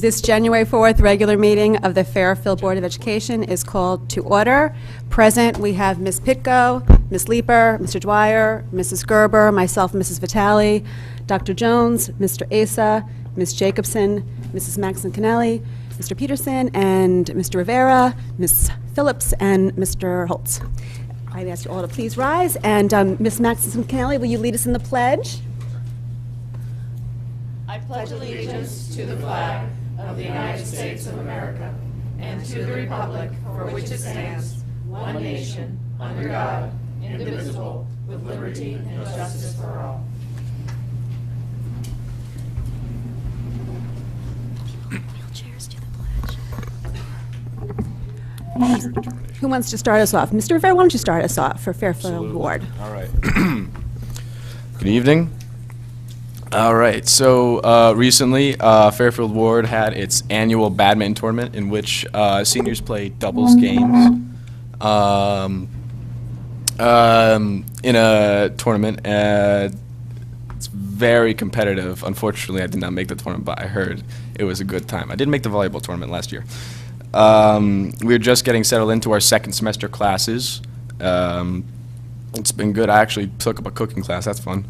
This January 4th regular meeting of the Fairfield Board of Education is called to order. Present, we have Ms. Pitko, Ms. Leeper, Mr. Dwyer, Mrs. Gerber, myself, Mrs. Vitale, Dr. Jones, Mr. Asa, Ms. Jacobson, Mrs. Maxon Kennelly, Mr. Peterson, and Mr. Rivera, Ms. Phillips, and Mr. Holtz. I'd ask you all to please rise, and Ms. Maxon Kennelly, will you lead us in the pledge? I pledge allegiance to the flag of the United States of America and to the republic for which it stands, one nation, under God, indivisible, with liberty and justice for all. Who wants to start us off? Mr. Rivera, why don't you start us off for Fairfield Ward? All right. Good evening. All right, so recently Fairfield Ward had its annual badminton tournament in which seniors played doubles games in a tournament. It's very competitive. Unfortunately, I did not make the tournament, but I heard it was a good time. I did make the volleyball tournament last year. We're just getting settled into our second semester classes. It's been good. I actually took up a cooking class. That's fun.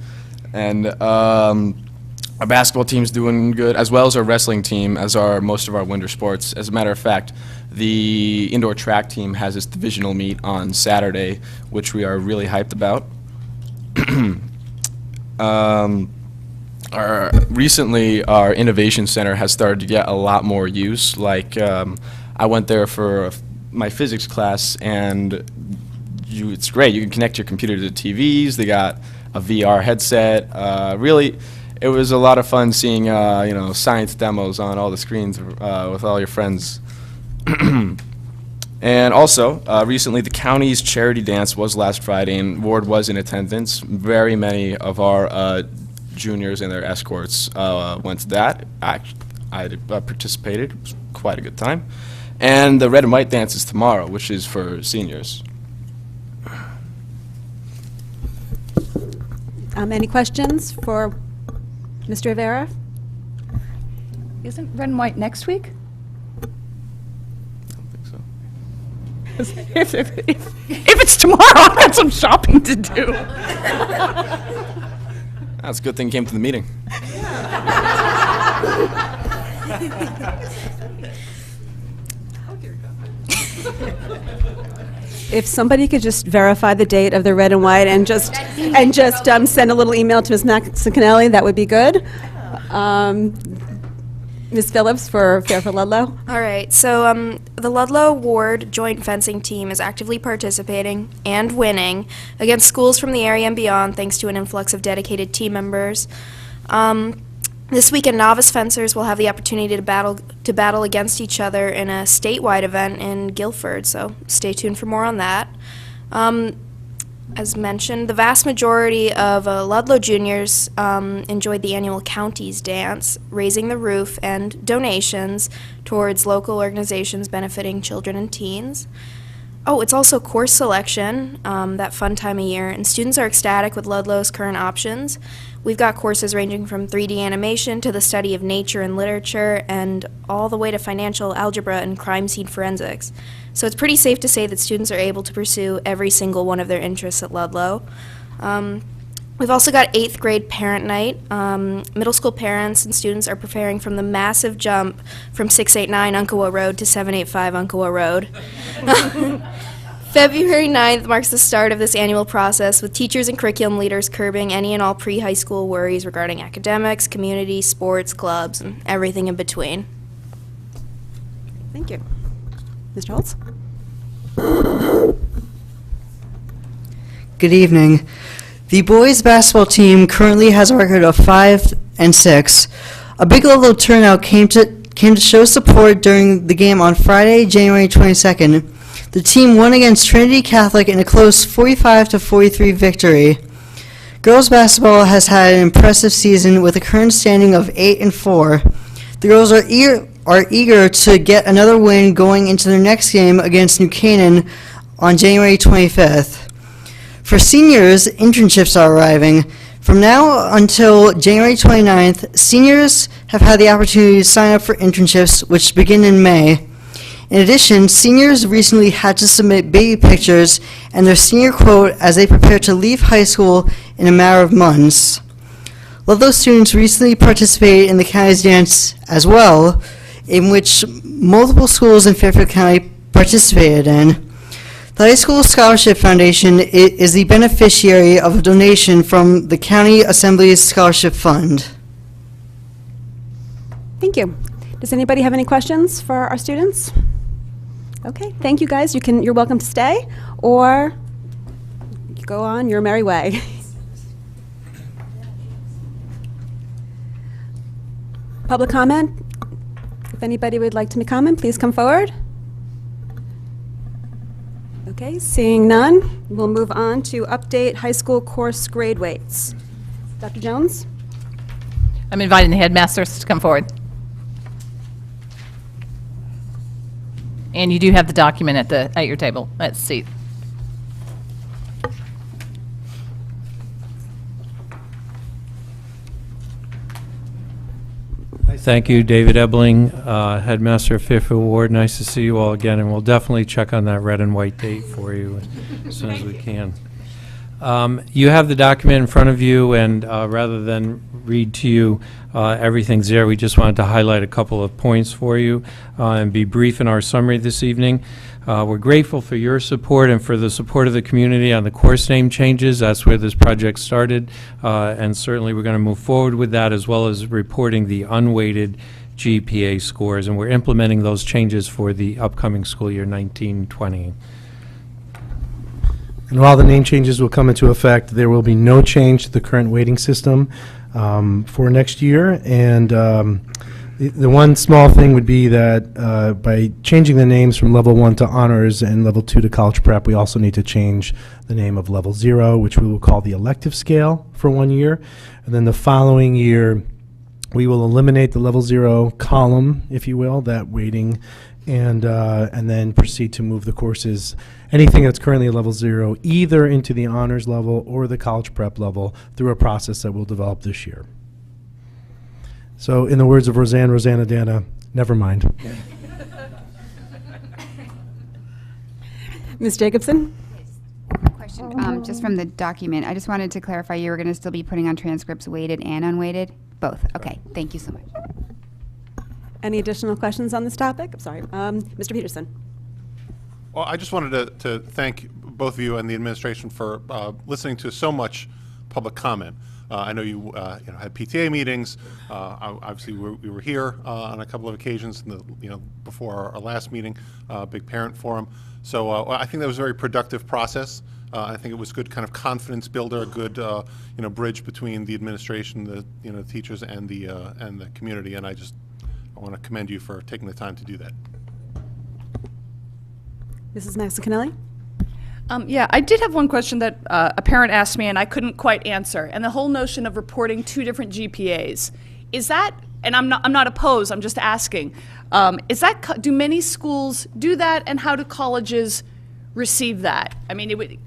And our basketball team's doing good, as well as our wrestling team, as are most of our winter sports. As a matter of fact, the indoor track team has its divisional meet on Saturday, which we are really hyped about. Recently, our innovation center has started to get a lot more use. Like, I went there for my physics class, and it's great. You can connect your computer to the TVs. They got a VR headset. Really, it was a lot of fun seeing science demos on all the screens with all your friends. And also, recently the county's charity dance was last Friday, and Ward was in attendance. Very many of our juniors and their escorts went to that. I participated. It was quite a good time. And the red and white dance is tomorrow, which is for seniors. Any questions for Mr. Rivera? Isn't red and white next week? I don't think so. If it's tomorrow, I've got some shopping to do. That's a good thing you came to the meeting. If somebody could just verify the date of the red and white and just send a little email to Ms. Maxon Kennelly, that would be good. Ms. Phillips for Fairfield Ludlow. All right, so the Ludlow Ward joint fencing team is actively participating and winning against schools from the area and beyond, thanks to an influx of dedicated team members. This weekend, novice fencers will have the opportunity to battle against each other in a statewide event in Guilford, so stay tuned for more on that. As mentioned, the vast majority of Ludlow juniors enjoyed the annual Counties Dance, raising the roof, and donations towards local organizations benefiting children and teens. Oh, it's also course selection, that fun time of year, and students are ecstatic with Ludlow's current options. We've got courses ranging from 3D animation to the study of nature and literature, and all the way to financial algebra and crime scene forensics. So it's pretty safe to say that students are able to pursue every single one of their interests at Ludlow. We've also got 8th grade parent night. Middle school parents and students are preparing from the massive jump from 689 Uncowa Road to 785 Uncowa Road. February 9th marks the start of this annual process, with teachers and curriculum leaders curbing any and all pre-high school worries regarding academics, community, sports, clubs, and everything in between. Thank you. Mr. Holtz? Good evening. The boys basketball team currently has a record of 5-6. A big Ludlow turnout came to show support during the game on Friday, January 22nd. The team won against Trinity Catholic in a close 45-43 victory. Girls basketball has had an impressive season with a current standing of 8-4. The girls are eager to get another win going into their next game against New Canaan on January 25th. For seniors, internships are arriving. From now until January 29th, seniors have had the opportunity to sign up for internships, which begin in May. In addition, seniors recently had to submit baby pictures and their senior quote as they prepare to leave high school in a matter of months. Ludlow students recently participated in the county's dance as well, in which multiple schools in Fairfield County participated in. The High School Scholarship Foundation is the beneficiary of a donation from the County Assembly's Scholarship Fund. Thank you. Does anybody have any questions for our students? Okay, thank you, guys. You're welcome to stay, or go on your merry way. Public comment? If anybody would like to make comment, please come forward. Okay, seeing none, we'll move on to update high school course grade weights. Dr. Jones? I'm inviting the headmasters to come forward. And you do have the document at your table. Let's see. Thank you, David Ebling, Headmaster of Fairfield Ward. Nice to see you all again, and we'll definitely check on that red and white date for you as soon as we can. You have the document in front of you, and rather than read to you everything's there, we just wanted to highlight a couple of points for you and be brief in our summary this evening. We're grateful for your support and for the support of the community on the course name changes. That's where this project started, and certainly we're going to move forward with that, as well as reporting the unweighted GPA scores, and we're implementing those changes for the upcoming school year 19-20. And while the name changes will come into effect, there will be no change to the current weighting system for next year. And the one small thing would be that by changing the names from level 1 to honors and level 2 to college prep, we also need to change the name of level 0, which we will call the elective scale for 1 year. And then the following year, we will eliminate the level 0 column, if you will, that weighting, and then proceed to move the courses, anything that's currently at level 0, either into the honors level or the college prep level through a process that we'll develop this year. So in the words of Rosanna Dana, never mind. Ms. Jacobson? Question, just from the document, I just wanted to clarify, you were going to still be putting on transcripts weighted and unweighted? Both, okay, thank you so much. Any additional questions on this topic? I'm sorry. Mr. Peterson? Well, I just wanted to thank both of you and the administration for listening to so much public comment. I know you had PTA meetings. Obviously, we were here on a couple of occasions, before our last meeting, big parent forum. So I think that was a very productive process. I think it was good kind of confidence builder, a good bridge between the administration, the teachers, and the community. And I want to commend you for taking the time to do that. Mrs. Maxicanelli? Yeah, I did have one question that a parent asked me and I couldn't quite answer. And the whole notion of reporting 2 different GPAs, is that, and I'm not opposed, I'm just asking, is that, do many schools do that, and how do colleges receive that? I mean,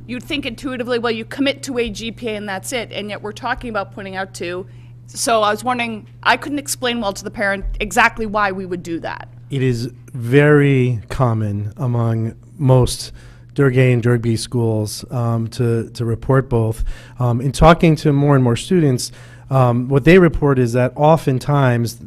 you'd think intuitively, well, you commit to a GPA and that's it, and yet we're talking about putting out 2. So I was wondering, I couldn't explain well to the parent exactly why we would do that. It is very common among most Durg A and Durg B schools to report both. In talking to more and more students, what they report is that oftentimes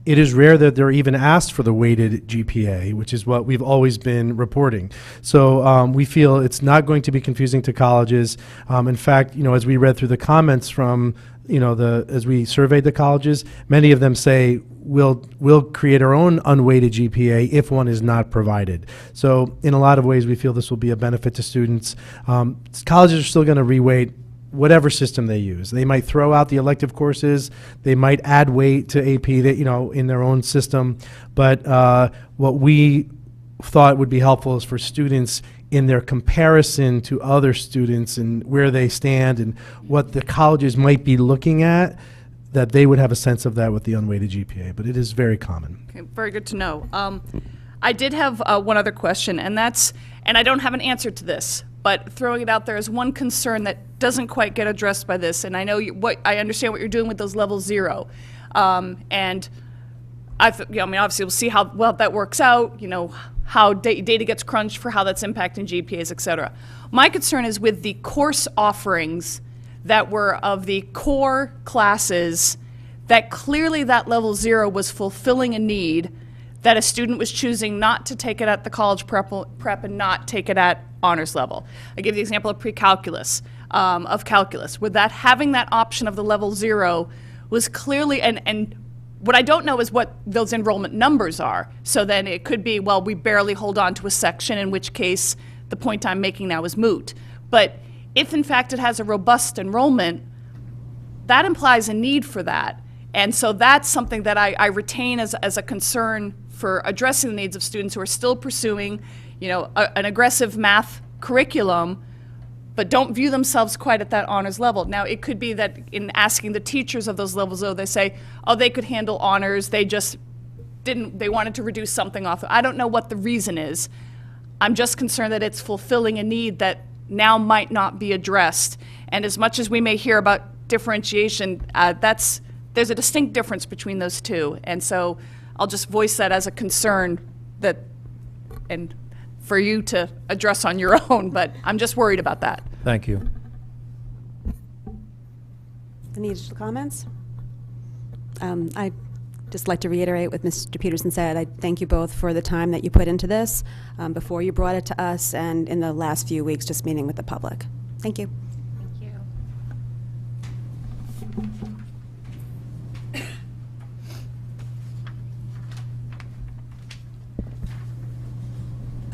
it is rare that they're even asked for the weighted GPA, which is what we've always been reporting. So we feel it's not going to be confusing to colleges. In fact, as we read through the comments from as we surveyed the colleges, many of them say we'll create our own unweighted GPA if one is not provided. So in a lot of ways, we feel this will be a benefit to students. Colleges are still going to reweight whatever system they use. They might throw out the elective courses. They might add weight to AP that in their own system. But what we thought would be helpful is for students in their comparison to other students and where they stand and what the colleges might be looking at, that they would have a sense of that with the unweighted GPA. But it is very common. Okay, very good to know. I did have one other question, and I don't have an answer to this, but throwing it out there as one concern that doesn't quite get addressed by this, and I know I understand what you're doing with those level 0, and I mean, obviously we'll see how well that works out, how data gets crunched for how that's impacting GPAs, et cetera. My concern is with the course offerings that were of the core classes that clearly that level 0 was fulfilling a need that a student was choosing not to take it at the college prep and not take it at honors level. I give the example of pre-calculus, of calculus, where that having that option of the level 0 was clearly, and what I don't know is what those enrollment numbers are. So then it could be, well, we barely hold on to a section, in which case the point I'm making now is moot. But if in fact it has a robust enrollment, that implies a need for that. And so that's something that I retain as a concern for addressing the needs of students who are still pursuing, an aggressive math curriculum, but don't view themselves quite at that honors level. Now, it could be that in asking the teachers of those levels, they say, oh, they could handle honors, they just didn't, they wanted to reduce something off. I don't know what the reason is. I'm just concerned that it's fulfilling a need that now might not be addressed. And as much as we may hear about differentiation, there's a distinct difference between those two. And so I'll just voice that as a concern and for you to address on your own, but I'm just worried about that. Thank you. Any additional comments? I'd just like to reiterate what Mr. Peterson said. I thank you both for the time that you put into this before you brought it to us and in the last few weeks just meeting with the public. Thank you. Thank you.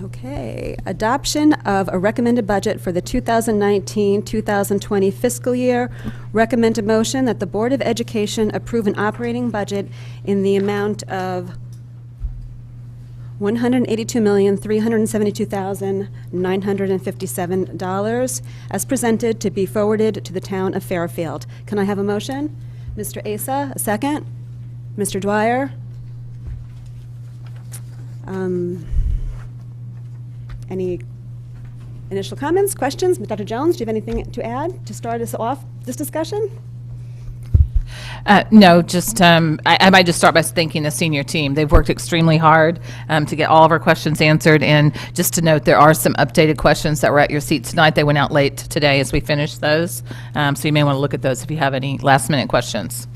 Okay, adoption of a recommended budget for the 2019-2020 fiscal year. Recommended motion that the Board of Education approve an operating budget in the amount of $182,372,957 as presented to be forwarded to the town of Fairfield. Can I have a motion? Mr. Asa, a second. Mr. Dwyer? Any initial comments, questions? Dr. Jones, do you have anything to add to start us off this discussion? No, just I might just start by thanking the senior team. They've worked extremely hard to get all of our questions answered. And just to note, there are some updated questions that were at your seat tonight. They went out late today as we finished those. So you may want to look at those if you have any last-minute questions.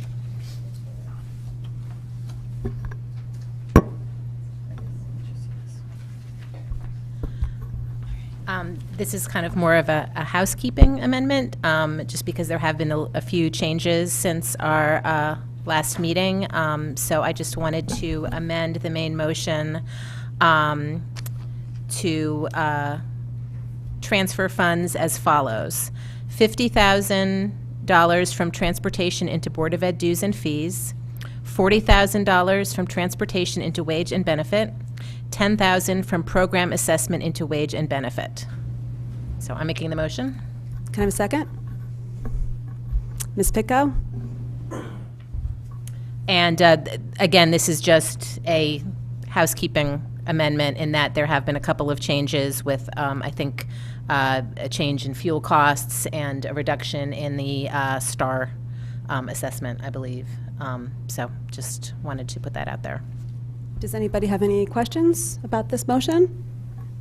This is kind of more of a housekeeping amendment, just because there have been a few changes since our last meeting. So I just wanted to amend the main motion to transfer funds as follows. $50,000 from transportation into Board of Ed dues and fees, $40,000 from transportation into wage and benefit, $10,000 from program assessment into wage and benefit. So I'm making the motion. Can I have a second? Ms. Pitko? And again, this is just a housekeeping amendment in that there have been a couple of changes with, I think, a change in fuel costs and a reduction in the STAR assessment, I believe. So just wanted to put that out there. Does anybody have any questions about this motion?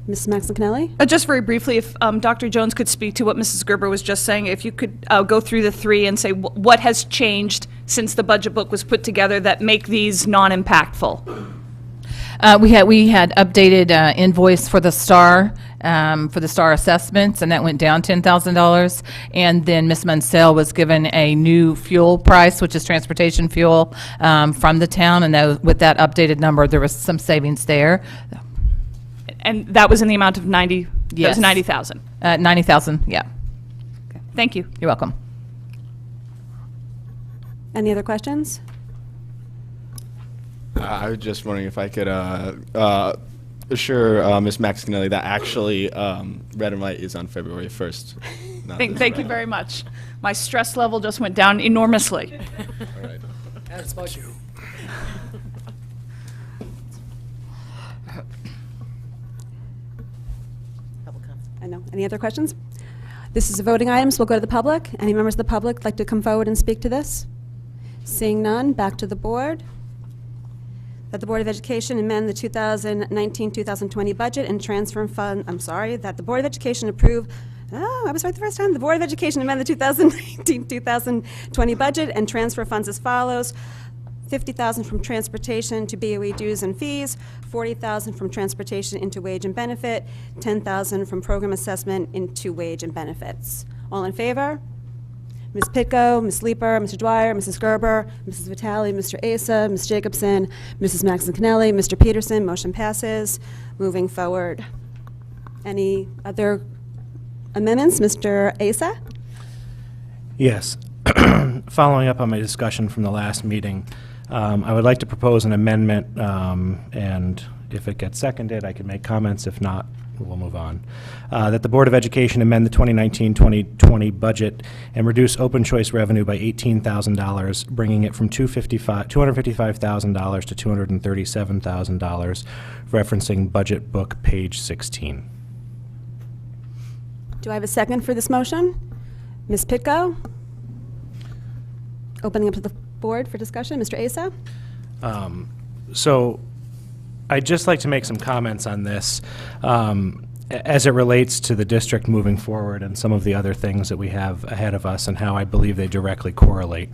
Mrs. Maxon-Cannelli? Just very briefly, if Dr. Jones could speak to what Mrs. Gerber was just saying, if you could go through the three and say what has changed since the budget book was put together that make these non-impactful. We had updated invoice for the STAR assessments, and that went down $10,000. And then Ms. Munsell was given a new fuel price, which is transportation fuel, from the town, and with that updated number, there was some savings there. And that was in the amount of 90. Yes. That was 90,000. 90,000, yeah. Thank you. You're welcome. Any other questions? I was just wondering if I could assure Ms. Maxon-Cannelli that actually Red and White is on February 1st. Thank you very much. My stress level just went down enormously. All right. That's about you. I know. Any other questions? This is a voting items. We'll go to the public. Any members of the public like to come forward and speak to this? Seeing none, back to the board. That the Board of Education amend the 2019-2020 budget and transfer fund, that the Board of Education approve, I was right the first time. The Board of Education amend the 2019-2020 budget and transfer funds as follows. $50,000 from transportation to BOE dues and fees, $40,000 from transportation into wage and benefit, $10,000 from program assessment into wage and benefits. All in favor? Ms. Pitko, Ms. Leeper, Mr. Dwyer, Mrs. Gerber, Mrs. Vitale, Mr. Asa, Ms. Jacobson, Mrs. Maxon Kennelly, Mr. Peterson. Motion passes. Moving forward. Any other amendments? Mr. Asa? Yes. Following up on my discussion from the last meeting, I would like to propose an amendment, and if it gets seconded, I can make comments. If not, we'll move on. That the Board of Education amend the 2019-2020 budget and reduce open choice revenue by $18,000, bringing it from $255,000 to $237,000, referencing budget book page 16. Do I have a second for this motion? Ms. Pitko? Opening up to the board for discussion. Mr. Asa? So I'd just like to make some comments on this as it relates to the district moving forward and some of the other things that we have ahead of us and how I believe they directly correlate.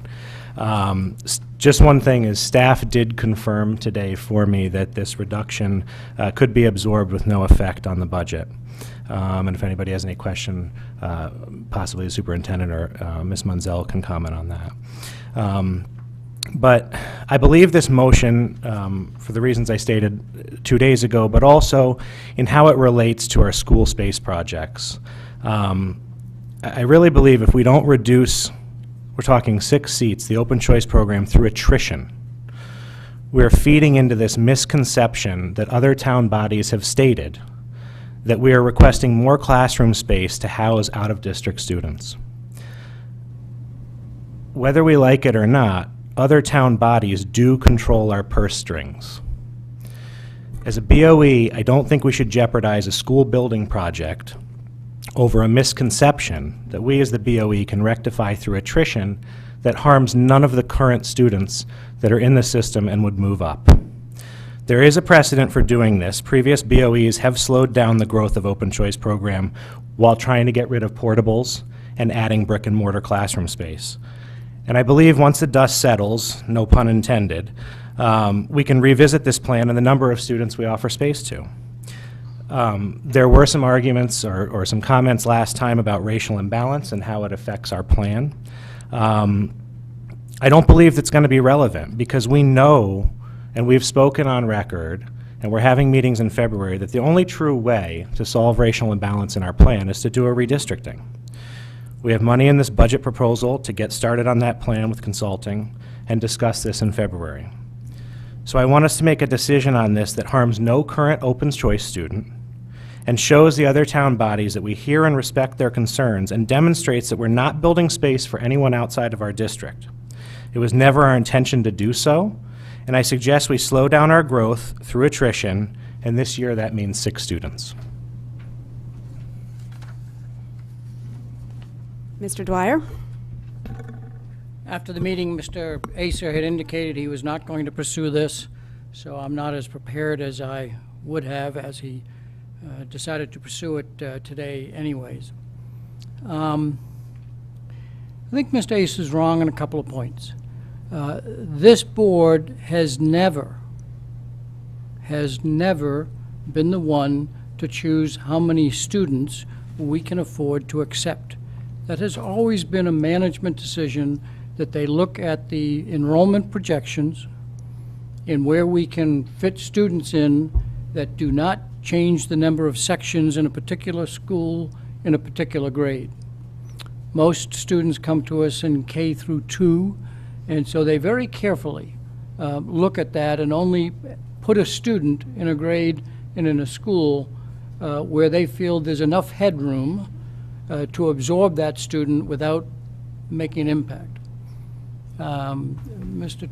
Just one thing is staff did confirm today for me that this reduction could be absorbed with no effect on the budget. And if anybody has any question, possibly the superintendent or Ms. Munzel can comment on that. But I believe this motion, for the reasons I stated 2 days ago, but also in how it relates to our school space projects. I really believe if we don't reduce, we're talking 6 seats, the open choice program through attrition, we're feeding into this misconception that other town bodies have stated that we are requesting more classroom space to house out-of-district students. Whether we like it or not, other town bodies do control our purse strings. As a BOE, I don't think we should jeopardize a school building project over a misconception that we as the BOE can rectify through attrition that harms none of the current students that are in the system and would move up. There is a precedent for doing this. Previous BOEs have slowed down the growth of open choice program while trying to get rid of portables and adding brick and mortar classroom space. And I believe once the dust settles, no pun intended, we can revisit this plan and the number of students we offer space to. There were some arguments or some comments last time about racial imbalance and how it affects our plan. I don't believe that's going to be relevant because we know, and we've spoken on record, and we're having meetings in February, that the only true way to solve racial imbalance in our plan is to do a redistricting. We have money in this budget proposal to get started on that plan with consulting and discuss this in February. So I want us to make a decision on this that harms no current open choice student and shows the other town bodies that we hear and respect their concerns and demonstrates that we're not building space for anyone outside of our district. It was never our intention to do so, and I suggest we slow down our growth through attrition, and this year that means 6 students. Mr. Dwyer? After the meeting, Mr. Acer had indicated he was not going to pursue this, so I'm not as prepared as I would have as he decided to pursue it today anyways. I think Mr. Acer is wrong on a couple of points. This board has never been the one to choose how many students we can afford to accept. That has always been a management decision that they look at the enrollment projections and where we can fit students in that do not change the number of sections in a particular school in a particular grade. Most students come to us in K through 2, and so they very carefully look at that and only put a student in a grade and in a school where they feel there's enough headroom to absorb that student without making an impact. Mr.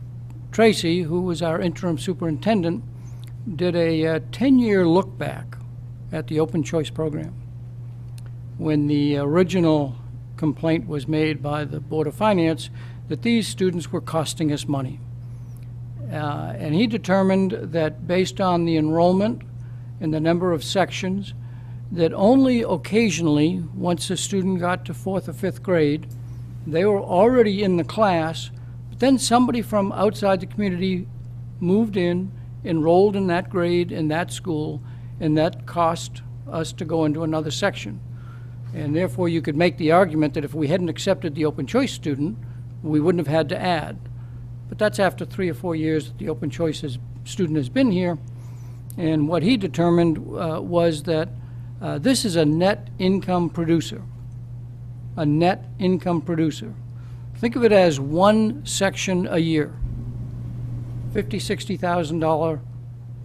Tracy, who was our interim superintendent, did a 10-year look back at the open choice program. when the original complaint was made by the Board of Finance that these students were costing us money. And he determined that based on the enrollment and the number of sections, that only occasionally, once a student got to 4th or 5th grade, they were already in the class, but then somebody from outside the community moved in, enrolled in that grade in that school, and that cost us to go into another section. And therefore, you could make the argument that if we hadn't accepted the open choice student, we wouldn't have had to add. But that's after 3 or 4 years that the open choice student has been here. And what he determined was that this is a net income producer. A net income producer. Think of it as one section a year. $50,000, $60,000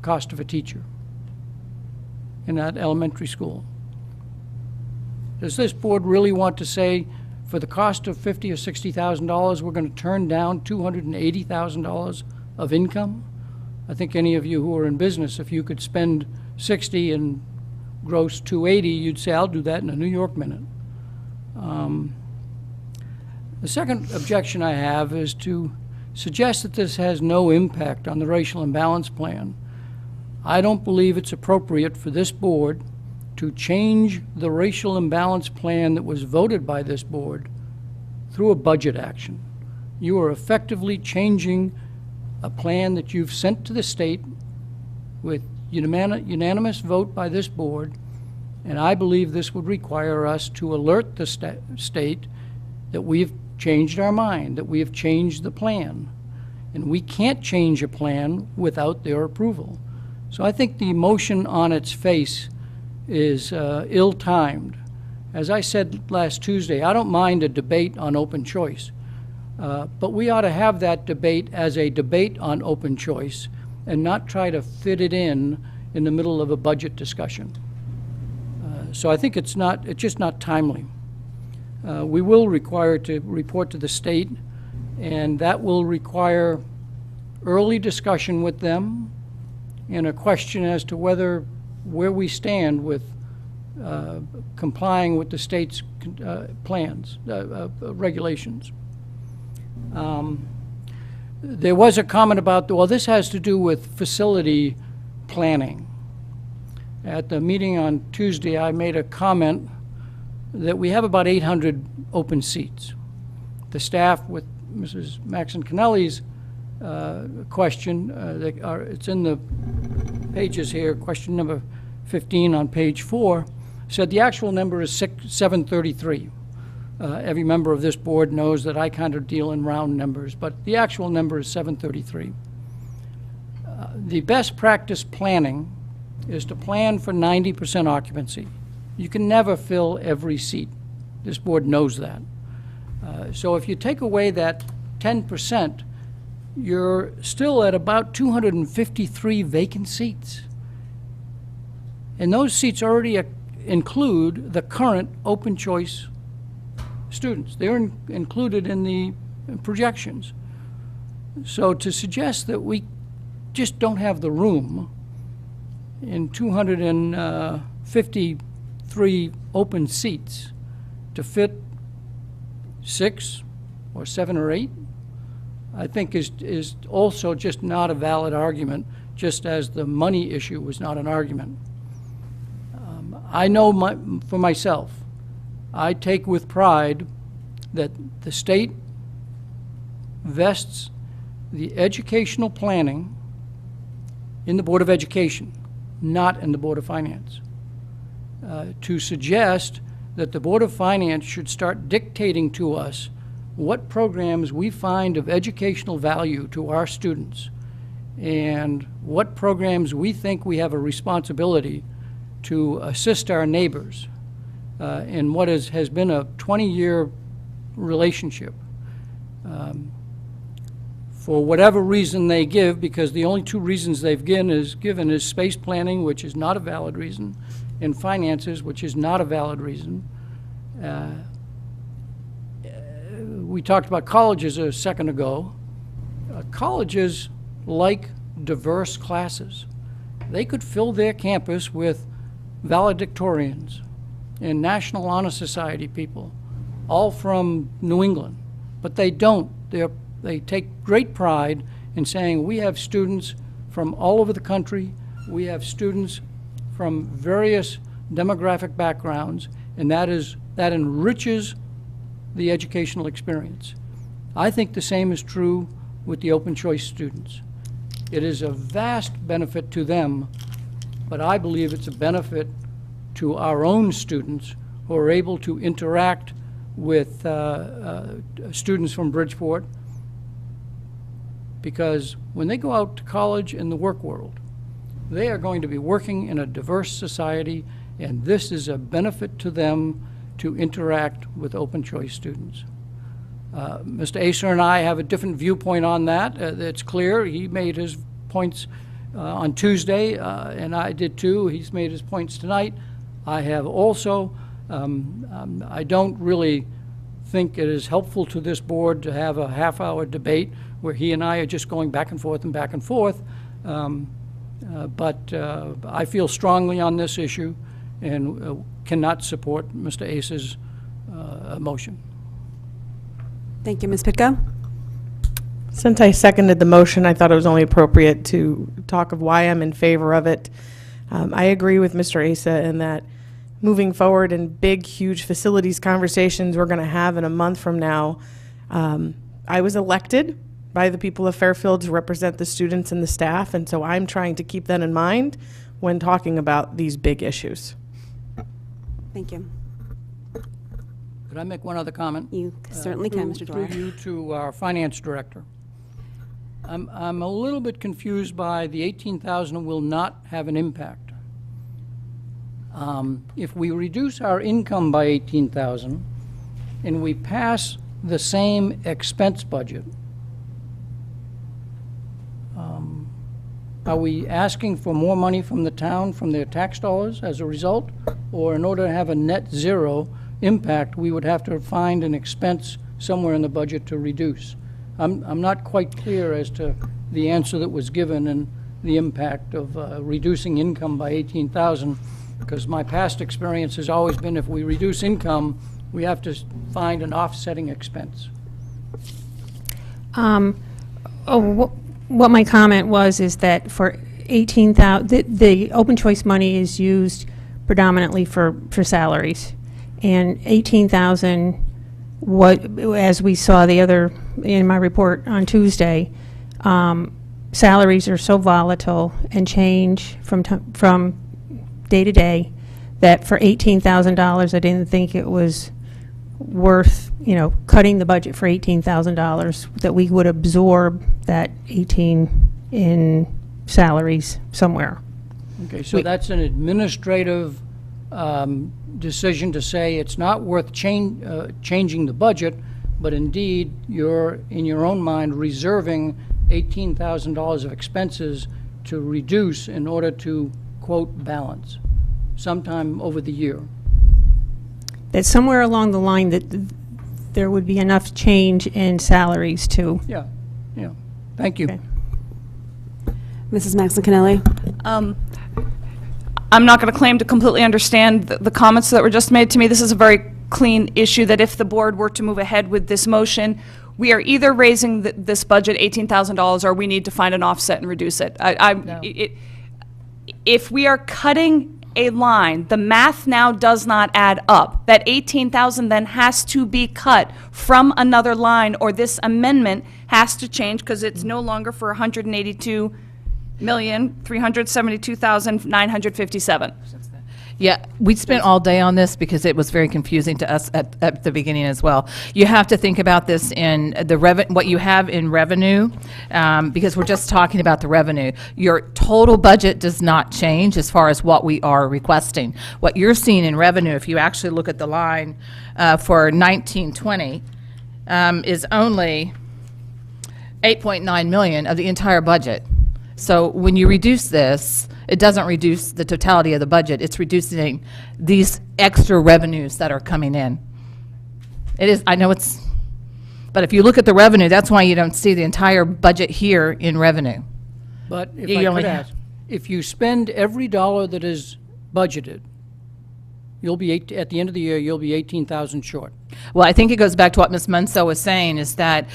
cost of a teacher in that elementary school. Does this board really want to say, for the cost of $50,000 or $60,000, we're going to turn down $280,000 of income? I think any of you who are in business, if you could spend 60 and gross 280, you'd say, I'll do that in a New York minute. The second objection I have is to suggest that this has no impact on the racial imbalance plan. I don't believe it's appropriate for this board to change the racial imbalance plan that was voted by this board through a budget action. You are effectively changing a plan that you've sent to the state with unanimous vote by this board, and I believe this would require us to alert the state that we've changed our mind, that we have changed the plan. And we can't change a plan without their approval. So I think the motion on its face is ill-timed. As I said last Tuesday, I don't mind a debate on open choice, but we ought to have that debate as a debate on open choice and not try to fit it in the middle of a budget discussion. So I think it's just not timely. We will require to report to the state, and that will require early discussion with them and a question as to where we stand with complying with the state's plans, regulations. There was a comment about, well, this has to do with facility planning. At the meeting on Tuesday, I made a comment that we have about 800 open seats. The staff, with Mrs. Maxon Kennelly's question, it's in the pages here, question number 15 on page 4, said the actual number is 733. Every member of this board knows that I kind of deal in round numbers, but the actual number is 733. The best practice planning is to plan for 90% occupancy. You can never fill every seat. This board knows that. So if you take away that 10%, you're still at about 253 vacant seats. And those seats already include the current open choice students. They're included in the projections. So to suggest that we just don't have the room in 253 open seats to fit 6 or 7 or 8, I think is also just not a valid argument, just as the money issue was not an argument. I know for myself, I take with pride that the state vests the educational planning in the Board of Education, not in the Board of Finance. To suggest that the Board of Finance should start dictating to us what programs we find of educational value to our students and what programs we think we have a responsibility to assist our neighbors in what has been a 20-year relationship. For whatever reason they give, because the only 2 reasons they've given is space planning, which is not a valid reason, and finances, which is not a valid reason. We talked about colleges a second ago. Colleges like diverse classes. They could fill their campus with valedictorians and National Honor Society people, all from New England, but they don't. They take great pride in saying we have students from all over the country, we have students from various demographic backgrounds, and that enriches the educational experience. I think the same is true with the open choice students. It is a vast benefit to them, but I believe it's a benefit to our own students who are able to interact with students from Bridgeport, because when they go out to college in the work world, they are going to be working in a diverse society, and this is a benefit to them to interact with open choice students. Mr. Acer and I have a different viewpoint on that. It's clear. He made his points on Tuesday, and I did too. He's made his points tonight. I have also. I don't really think it is helpful to this board to have a half-hour debate where he and I are just going back and forth and back and forth. But I feel strongly on this issue and cannot support Mr. Ace's motion. Thank you, Ms. Pitko. Since I seconded the motion, I thought it was only appropriate to talk of why I'm in favor of it. I agree with Mr. Asa in that moving forward in big, huge facilities conversations we're going to have in a month from now, I was elected by the people of Fairfield to represent the students and the staff, and so I'm trying to keep that in mind when talking about these big issues. Thank you. Could I make one other comment? You certainly can, Mr. Dwyer. Through you to our finance director. I'm a little bit confused by the 18,000 will not have an impact. If we reduce our income by 18,000 and we pass the same expense budget, are we asking for more money from the town, from their tax dollars as a result? Or in order to have a net zero impact, we would have to find an expense somewhere in the budget to reduce? I'm not quite clear as to the answer that was given and the impact of reducing income by 18,000, because my past experience has always been if we reduce income, we have to find an offsetting expense. What my comment was is that for 18,000, the open choice money is used predominantly for salaries, and 18,000, as we saw in my report on Tuesday, salaries are so volatile and change from day to day that for $18,000, I didn't think it was worth, cutting the budget for $18,000, that we would absorb that 18 in salaries somewhere. Okay, so that's an administrative decision to say it's not worth changing the budget, but indeed you're, in your own mind, reserving $18,000 of expenses to reduce in order to, quote, balance sometime over the year. That somewhere along the line that there would be enough change in salaries too. Yeah. Thank you. Okay. Mrs. Maxine Cannelli. I'm not going to claim to completely understand the comments that were just made to me. This is a very clean issue that if the board were to move ahead with this motion, we are either raising this budget $18,000 or we need to find an offset and reduce it. If we are cutting a line, the math now does not add up. That 18,000 then has to be cut from another line, or this amendment has to change because it's no longer for 182,372,957. Yeah, we spent all day on this because it was very confusing to us at the beginning as well. You have to think about this in the what you have in revenue, because we're just talking about the revenue. Your total budget does not change as far as what we are requesting. What you're seeing in revenue, if you actually look at the line for 1920, is only 8.9 million of the entire budget. So when you reduce this, it doesn't reduce the totality of the budget. It's reducing these extra revenues that are coming in. It is, I know it's, but if you look at the revenue, that's why you don't see the entire budget here in revenue. But if You I only could have- ask, if you spend every dollar that is budgeted, you'll be at the end of the year, you'll be 18,000 short. Well, I think it goes back to what Ms. Munsell was saying, is that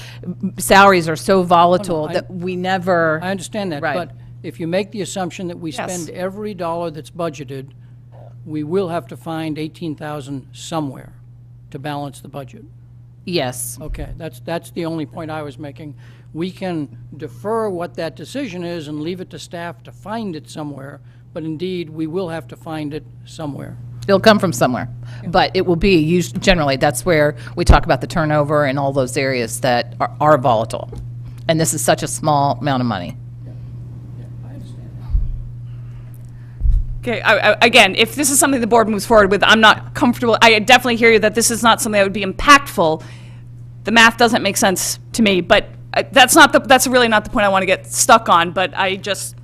salaries are so volatile that we never. I understand that, Right. but if you make the assumption that we Yes. spend every dollar that's budgeted, we will have to find 18,000 somewhere to balance the budget. Yes. Okay, that's the only point I was making. We can defer what that decision is and leave it to staff to find it somewhere, but indeed, we will have to find it somewhere. It'll come from somewhere, but it will be, generally, that's where we talk about the turnover and all those areas that are volatile. And this is such a small amount of money. Okay, again, if this is something the board moves forward with, I'm not comfortable. I definitely hear you that this is not something that would be impactful. The math doesn't make sense to me, but that's really not the point I want to get stuck on, but I just,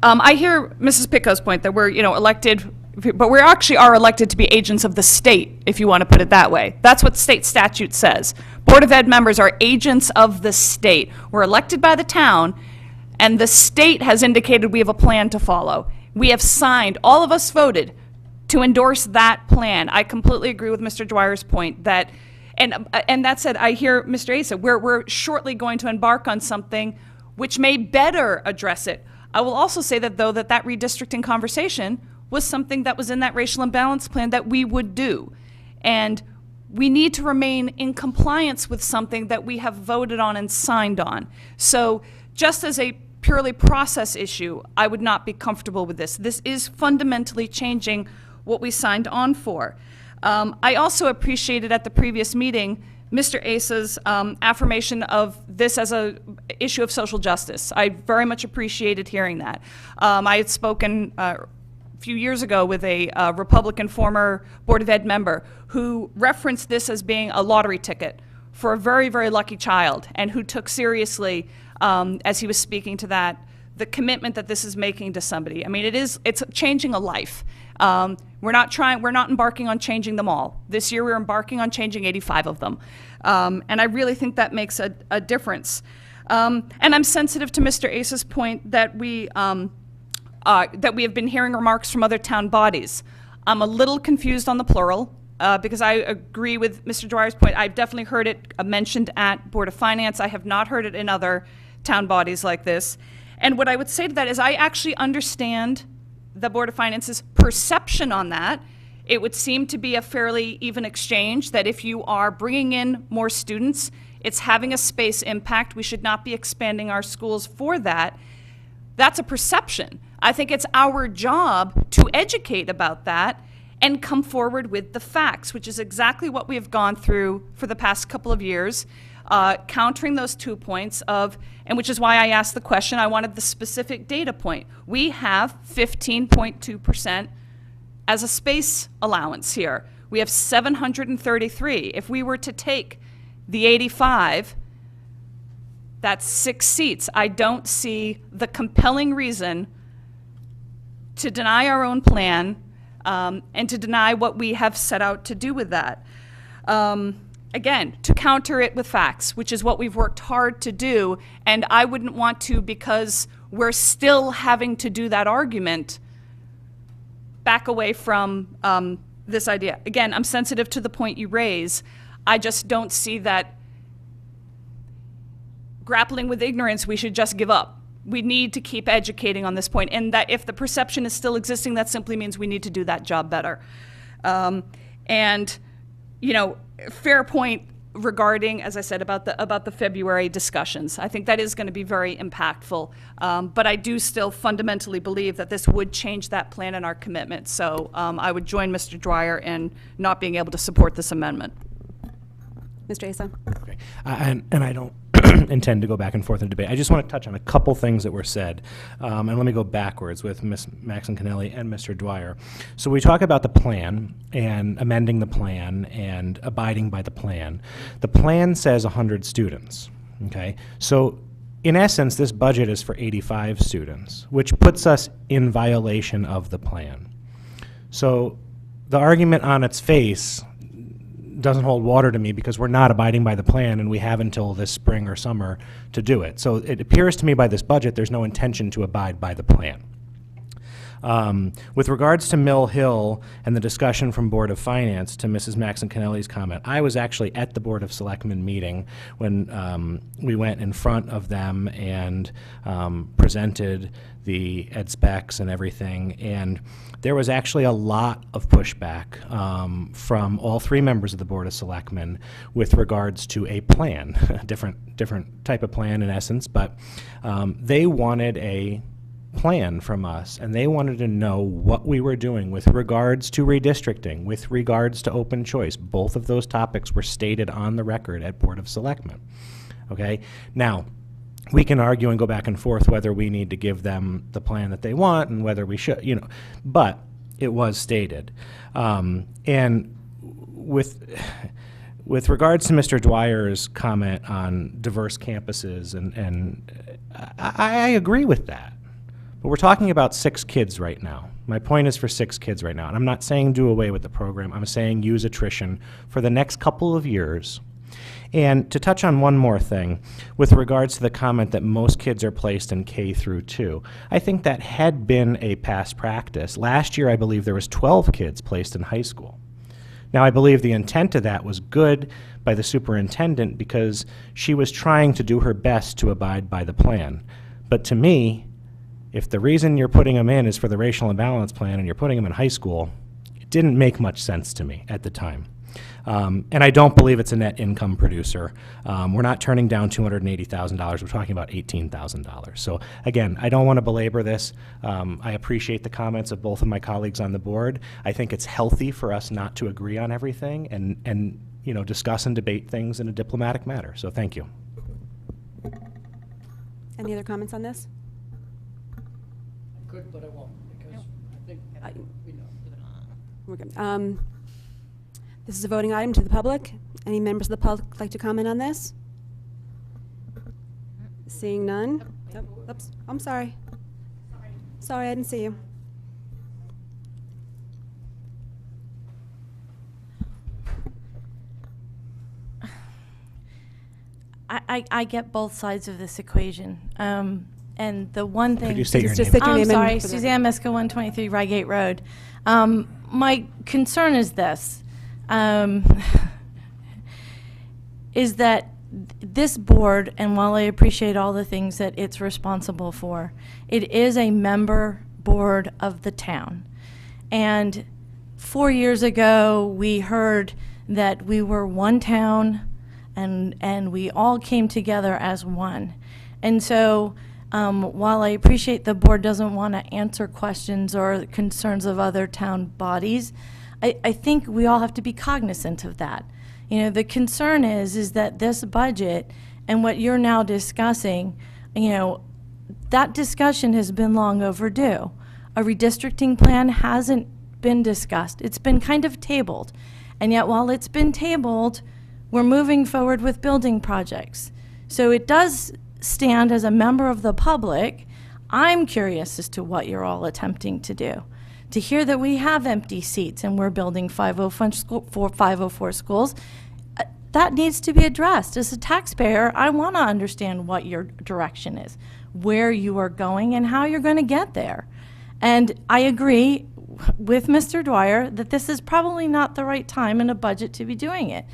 I hear Mrs. Picco's point that we're, elected, but we actually are elected to be agents of the state, if you want to put it that way. That's what state statute says. Board of Ed members are agents of the state. We're elected by the town, and the state has indicated we have a plan to follow. We have signed, all of us voted to endorse that plan. I completely agree with Mr. Dwyer's point that, and that said, I hear Mr. Asa, we're shortly going to embark on something which may better address it. I will also say that, though, that redistricting conversation was something that was in that racial imbalance plan that we would do. And we need to remain in compliance with something that we have voted on and signed on. So just as a purely process issue, I would not be comfortable with this. This is fundamentally changing what we signed on for. I also appreciated at the previous meeting Mr. Asa's affirmation of this as an issue of social justice. I very much appreciated hearing that. I had spoken a few years ago with a Republican former Board of Ed member who referenced this as being a lottery ticket for a very, very lucky child, and who took seriously, as he was speaking to that, the commitment that this is making to somebody. I mean, it's changing a life. We're not embarking on changing them all. This year we're embarking on changing 85 of them. And I really think that makes a difference. And I'm sensitive to Mr. Asa's point that we have been hearing remarks from other town bodies. I'm a little confused on the plural, because I agree with Mr. Dwyer's point. I've definitely heard it mentioned at Board of Finance. I have not heard it in other town bodies like this. And what I would say to that is I actually understand the Board of Finance's perception on that. It would seem to be a fairly even exchange, that if you are bringing in more students, it's having a space impact. We should not be expanding our schools for that. That's a perception. I think it's our job to educate about that and come forward with the facts, which is exactly what we have gone through for the past couple of years, countering those 2 points of, and which is why I asked the question, I wanted the specific data point. We have 15.2% as a space allowance here. We have 733. If we were to take the 85, that's 6 seats. I don't see the compelling reason to deny our own plan and to deny what we have set out to do with that. Again, to counter it with facts, which is what we've worked hard to do, and I wouldn't want to, because we're still having to do that argument, back away from this idea. Again, I'm sensitive to the point you raise. I just don't see that grappling with ignorance, we should just give up. We need to keep educating on this point, and that if the perception is still existing, that simply means we need to do that job better. And, fair point regarding, as I said, about the February discussions. I think that is going to be very impactful, but I do still fundamentally believe that this would change that plan and our commitment. So I would join Mr. Dwyer in not being able to support this amendment. Mr. Asa? Okay. And I don't intend to go back and forth in the debate. I just want to touch on a couple things that were said. And let me go backwards with Ms. Maxon-Kennelly and Mr. Dwyer. So we talk about the plan and amending the plan and abiding by the plan. The plan says 100 students, okay? So in essence, this budget is for 85 students, which puts us in violation of the plan. So the argument on its face doesn't hold water to me, because we're not abiding by the plan and we have until this spring or summer to do it. So it appears to me by this budget there's no intention to abide by the plan. With regards to Mill Hill and the discussion from Board of Finance, to Mrs. Maxon Kennelly's comment, I was actually at the Board of Selectmen meeting when we went in front of them and presented the ed specs and everything, and there was actually a lot of pushback from all three members of the Board of Selectmen with regards to a plan, a different type of plan in essence, but they wanted a plan from us, and they wanted to know what we were doing with regards to redistricting, with regards to open choice. Both of those topics were stated on the record at Board of Selectmen. Okay? Now, we can argue and go back and forth whether we need to give them the plan that they want and whether we should, but it was stated. And with regards to Mr. Dwyer's comment on diverse campuses, and I agree with that. But we're talking about 6 kids right now. My point is for 6 kids right now. And I'm not saying do away with the program. I'm saying use attrition for the next couple of years. And to touch on one more thing, with regards to the comment that most kids are placed in K through 2, I think that had been a past practice. Last year, I believe there was 12 kids placed in high school. Now, I believe the intent of that was good by the superintendent because she was trying to do her best to abide by the plan. But to me, if the reason you're putting them in is for the racial imbalance plan and you're putting them in high school, it didn't make much sense to me at the time. And I don't believe it's a net income producer. We're not turning down $280,000. We're talking about $18,000. So again, I don't want to belabor this. I appreciate the comments of both of my colleagues on the board. I think it's healthy for us not to agree on everything and discuss and debate things in a diplomatic manner. So thank you. Any other comments on this? I could, but I won't, because I think we know. We're good. This is a voting item to the public. Any members of the public like to comment on this? Seeing none? Nope. Oops, I'm sorry. Sorry, I didn't see you. I get both sides of this equation. And the one thing... Could you state your Just name? state your name sorry, and for the- Suzanne Miska, 123 Reigate Road. My concern is this, is that this board, and while I appreciate all the things that it's responsible for, it is a member board of the town. And 4 years ago, we heard that we were one town and we all came together as one. And so while I appreciate the board doesn't want to answer questions or concerns of other town bodies, I think we all have to be cognizant of that. The concern is that this budget and what you're now discussing, that discussion has been long overdue. A redistricting plan hasn't been discussed. It's been kind of tabled. And yet while it's been tabled, we're moving forward with building projects. So it does stand as a member of the public. I'm curious as to what you're all attempting to do. To hear that we have empty seats and we're building 504 schools, that needs to be addressed. As a taxpayer, I want to understand what your direction is, where you are going, and how you're going to get there. And I agree with Mr. Dwyer that this is probably not the right time in a budget to be doing it.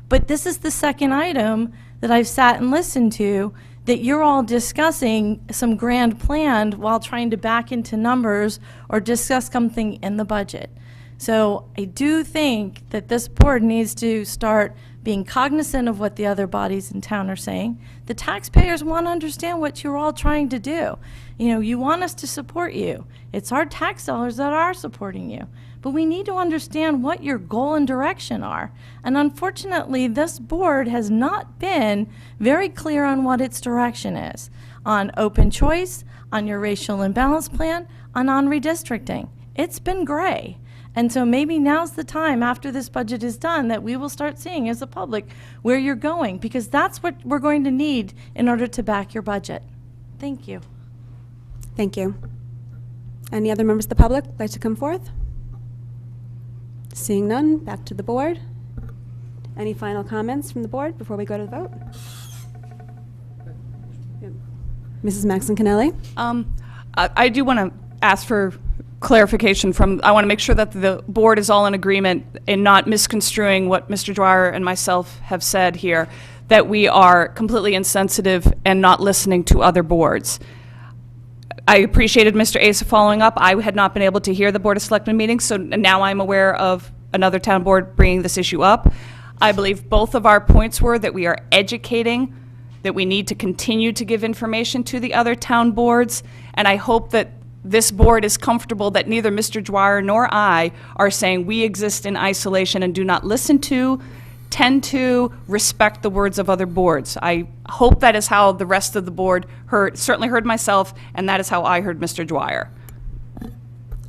But this is the second item that I've sat and listened to that you're all discussing some grand plan while trying to back into numbers or discuss something in the budget. So I do think that this board needs to start being cognizant of what the other bodies in town are saying. The taxpayers want to understand what you're all trying to do. You want us to support you. It's our tax dollars that are supporting you. But we need to understand what your goal and direction are. And unfortunately, this board has not been very clear on what its direction is on open choice, on your racial imbalance plan, and on redistricting. It's been gray. And so maybe now's the time after this budget is done that we will start seeing as a public where you're going, because that's what we're going to need in order to back your budget. Thank you. Thank you. Any other members of the public like to come forth? Seeing none, back to the board. Any final comments from the board before we go to the vote? Mrs. Maxon Kennelly? I do want to ask for clarification I want to make sure that the board is all in agreement in not misconstruing what Mr. Dwyer and myself have said here, that we are completely insensitive and not listening to other boards. I appreciated Mr. Asa following up. I had not been able to hear the Board of Selectmen meetings, so now I'm aware of another town board bringing this issue up. I believe both of our points were that we are educating, that we need to continue to give information to the other town boards, and I hope that this board is comfortable that neither Mr. Dwyer nor I are saying we exist in isolation and do not listen to, tend to, respect the words of other boards. I hope that is how the rest of the board certainly heard myself, and that is how I heard Mr. Dwyer.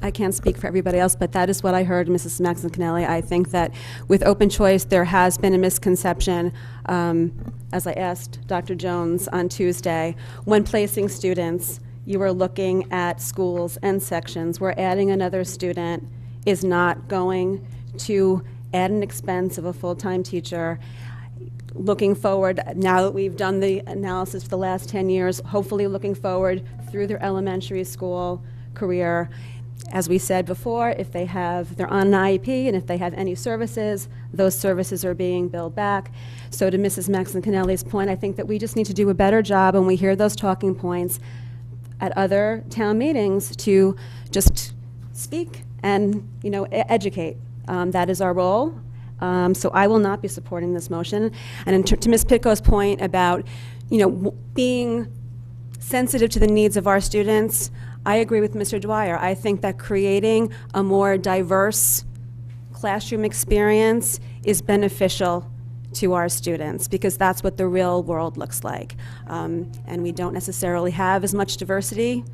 I can't speak for everybody else, but that is what I heard, Mrs. Maxon Kennelly. I think that with open choice, there has been a misconception, as I asked Dr. Jones on Tuesday, when placing students, you are looking at schools and sections where adding another student is not going to add an expense of a full-time teacher. Looking forward, now that we've done the analysis for the last 10 years, hopefully looking forward through their elementary school career. As we said before, if they're on an IEP and if they have any services, those services are being billed back. So to Mrs. Maxon Kennelly's point, I think that we just need to do a better job when we hear those talking points at other town meetings to just speak and, educate. That is our role. So I will not be supporting this motion. And to Ms. Pitko's point about, being sensitive to the needs of our students, I agree with Mr. Dwyer. I think that creating a more diverse classroom experience is beneficial to our students, because that's what the real world looks like. And we don't necessarily have as much diversity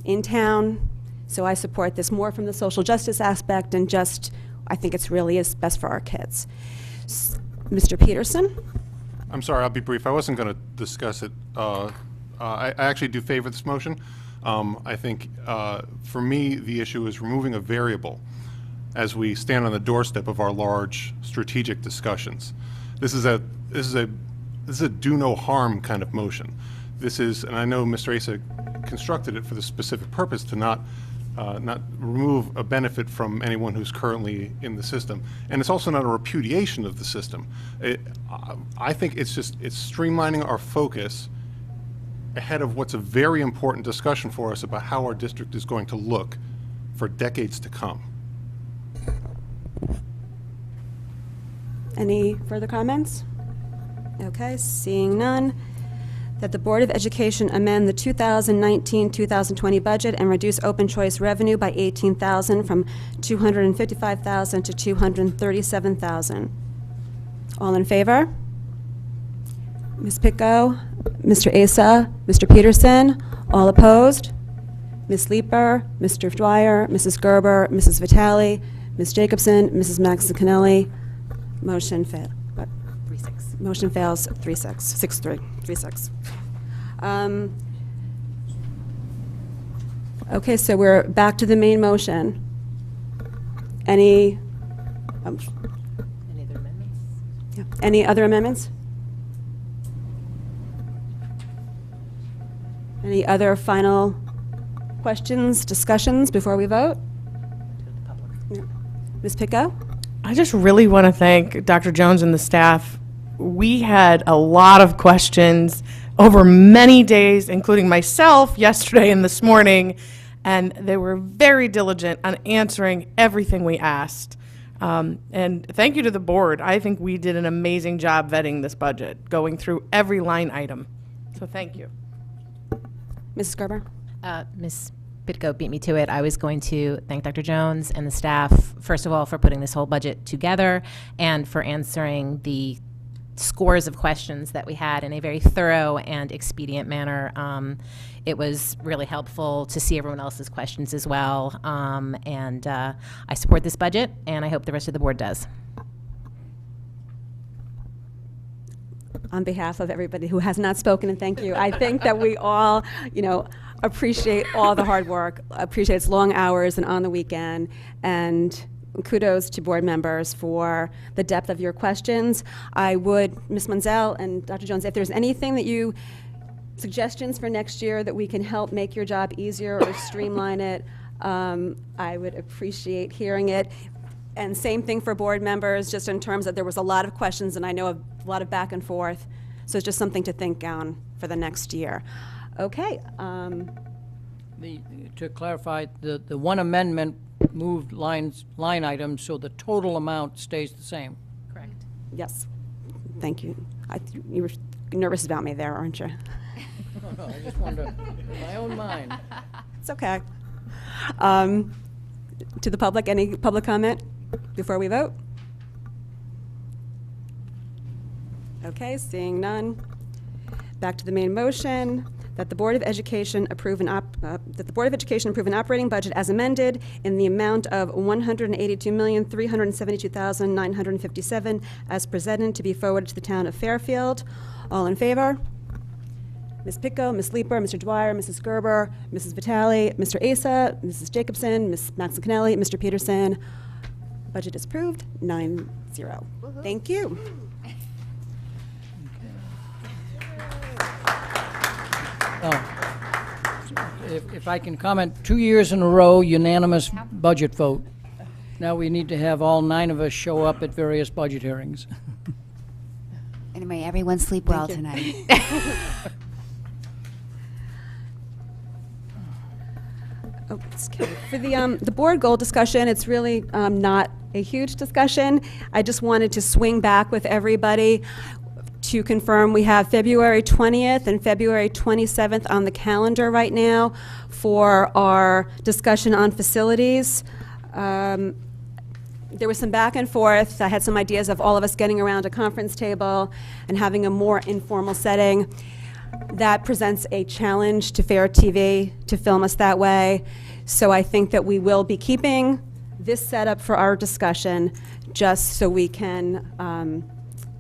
in town, so I support this more from the social justice aspect, and just, I think it's really is best for our kids. Mr. Peterson? I'm sorry, I'll be brief. I wasn't going to discuss it. I actually do favor this motion. I think, for me, the issue is removing a variable as we stand on the doorstep of our large strategic discussions. This is a do no harm kind of motion. This is, and I know Mr. Asa constructed it for the specific purpose to not remove a benefit from anyone who's currently in the system. And it's also not a repudiation of the system. I think it's streamlining our focus ahead of what's a very important discussion for us about how our district is going to look for decades to come. Any further comments? Okay, seeing none. That the Board of Education amend the 2019-2020 budget and reduce open choice revenue by $18,000 from $255,000 to $237,000. All in favor? Ms. Pitko, Mr. Asa, Mr. Peterson, all opposed? Ms. Leeper, Mr. Dwyer, Mrs. Gerber, Mrs. Vitale, Ms. Jacobson, Mrs. Maxon Kennelly. Motion failed. 3-6. Motion fails 3-6. 6-3. 3-6. Okay, so we're back to the main motion. Any Any other amendments? yeah, any other amendments? Any other final questions, discussions before we vote? No. Ms. Pitko? I just really want to thank Dr. Jones and the staff. We had a lot of questions over many days, including myself yesterday and this morning, and they were very diligent on answering everything we asked. And thank you to the board. I think we did an amazing job vetting this budget, going through every line item. So thank you. Mrs. Gerber? Ms. Pitko beat me to it. I was going to thank Dr. Jones and the staff, first of all, for putting this whole budget together and for answering the scores of questions that we had in a very thorough and expedient manner. It was really helpful to see everyone else's questions as well. And I support this budget, and I hope the rest of the board does. On behalf of everybody who has not spoken, and thank you, I think that we all, appreciate all the hard work, appreciate its long hours and on the weekend, and kudos to board members for the depth of your questions. I would, Ms. Munzel and Dr. Jones, if there's anything that suggestions for next year that we can help make your job easier or streamline it, I would appreciate hearing it. And same thing for board members, just in terms of there was a lot of questions and I know a lot of back and forth. So it's just something to think on for the next year. Okay. To clarify, the one amendment moved line items, so the total amount stays the same. Correct. Yes. Thank you. You were nervous about me there, aren't you? No, I just wanted to, in my own mind. It's okay. To the public, any public comment before we vote? Okay, seeing none. Back to the main motion, that the Board of Education approve an operating budget as amended in the amount of $182,372,957 as presented to be forwarded to the town of Fairfield. All in favor? Ms. Pitko, Ms. Leeper, Mr. Dwyer, Mrs. Gerber, Mrs. Vitale, Mr. Asa, Mrs. Jacobson, Ms. Maxon-Kennelly, Mr. Peterson. Budget is approved, 9-0. Thank you. If I can comment, 2 years in a row, unanimous budget vote. Now we need to have all 9 of us show up at various budget hearings. Anyway, everyone sleep well tonight. Okay. For the board goal discussion, it's really not a huge discussion. I just wanted to swing back with everybody to confirm we have February 20th and February 27th on the calendar right now for our discussion on facilities. There was some back and forth. I had some ideas of all of us getting around a conference table and having a more informal setting. That presents a challenge to Fair TV to film us that way. So I think that we will be keeping this setup for our discussion just so we can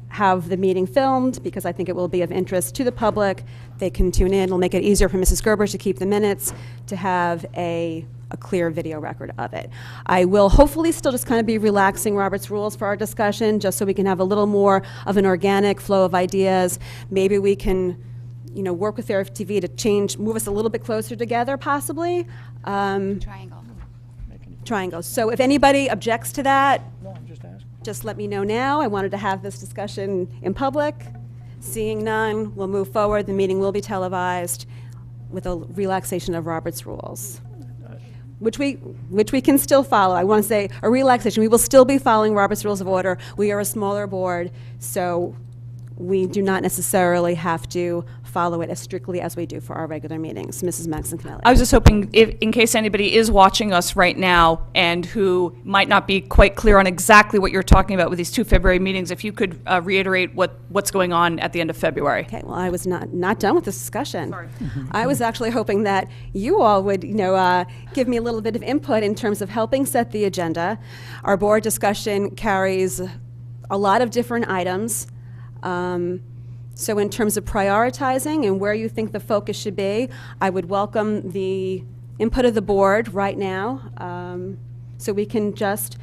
have the meeting filmed, because I think it will be of interest to the public. They can tune in. It'll make it easier for Mrs. Gerber to keep the minutes, to have a clear video record of it. I will hopefully still just kind of be relaxing Robert's rules for our discussion, just so we can have a little more of an organic flow of ideas. Maybe we can, work with Fair TV to move us a little bit closer together, possibly. Triangle. So if anybody objects to that, No, I'm just asking. just let me know now. I wanted to have this discussion in public. Seeing none, we'll move forward. The meeting will be televised with a relaxation of Robert's rules, which we can still follow. I want to say a relaxation. We will still be following Robert's Rules of Order. We are a smaller board, so we do not necessarily have to follow it as strictly as we do for our regular meetings. Mrs. Maxon-Kennelly. I was just hoping, in case anybody is watching us right now and who might not be quite clear on exactly what you're talking about with these 2 February meetings, if you could reiterate what's going on at the end of February. Okay, well, I was not done with this discussion. Sorry. I was actually hoping that you all would, give me a little bit of input in terms of helping set the agenda. Our board discussion carries a lot of different items. So in terms of prioritizing and where you think the focus should be, I would welcome the input of the board right now. So we can just,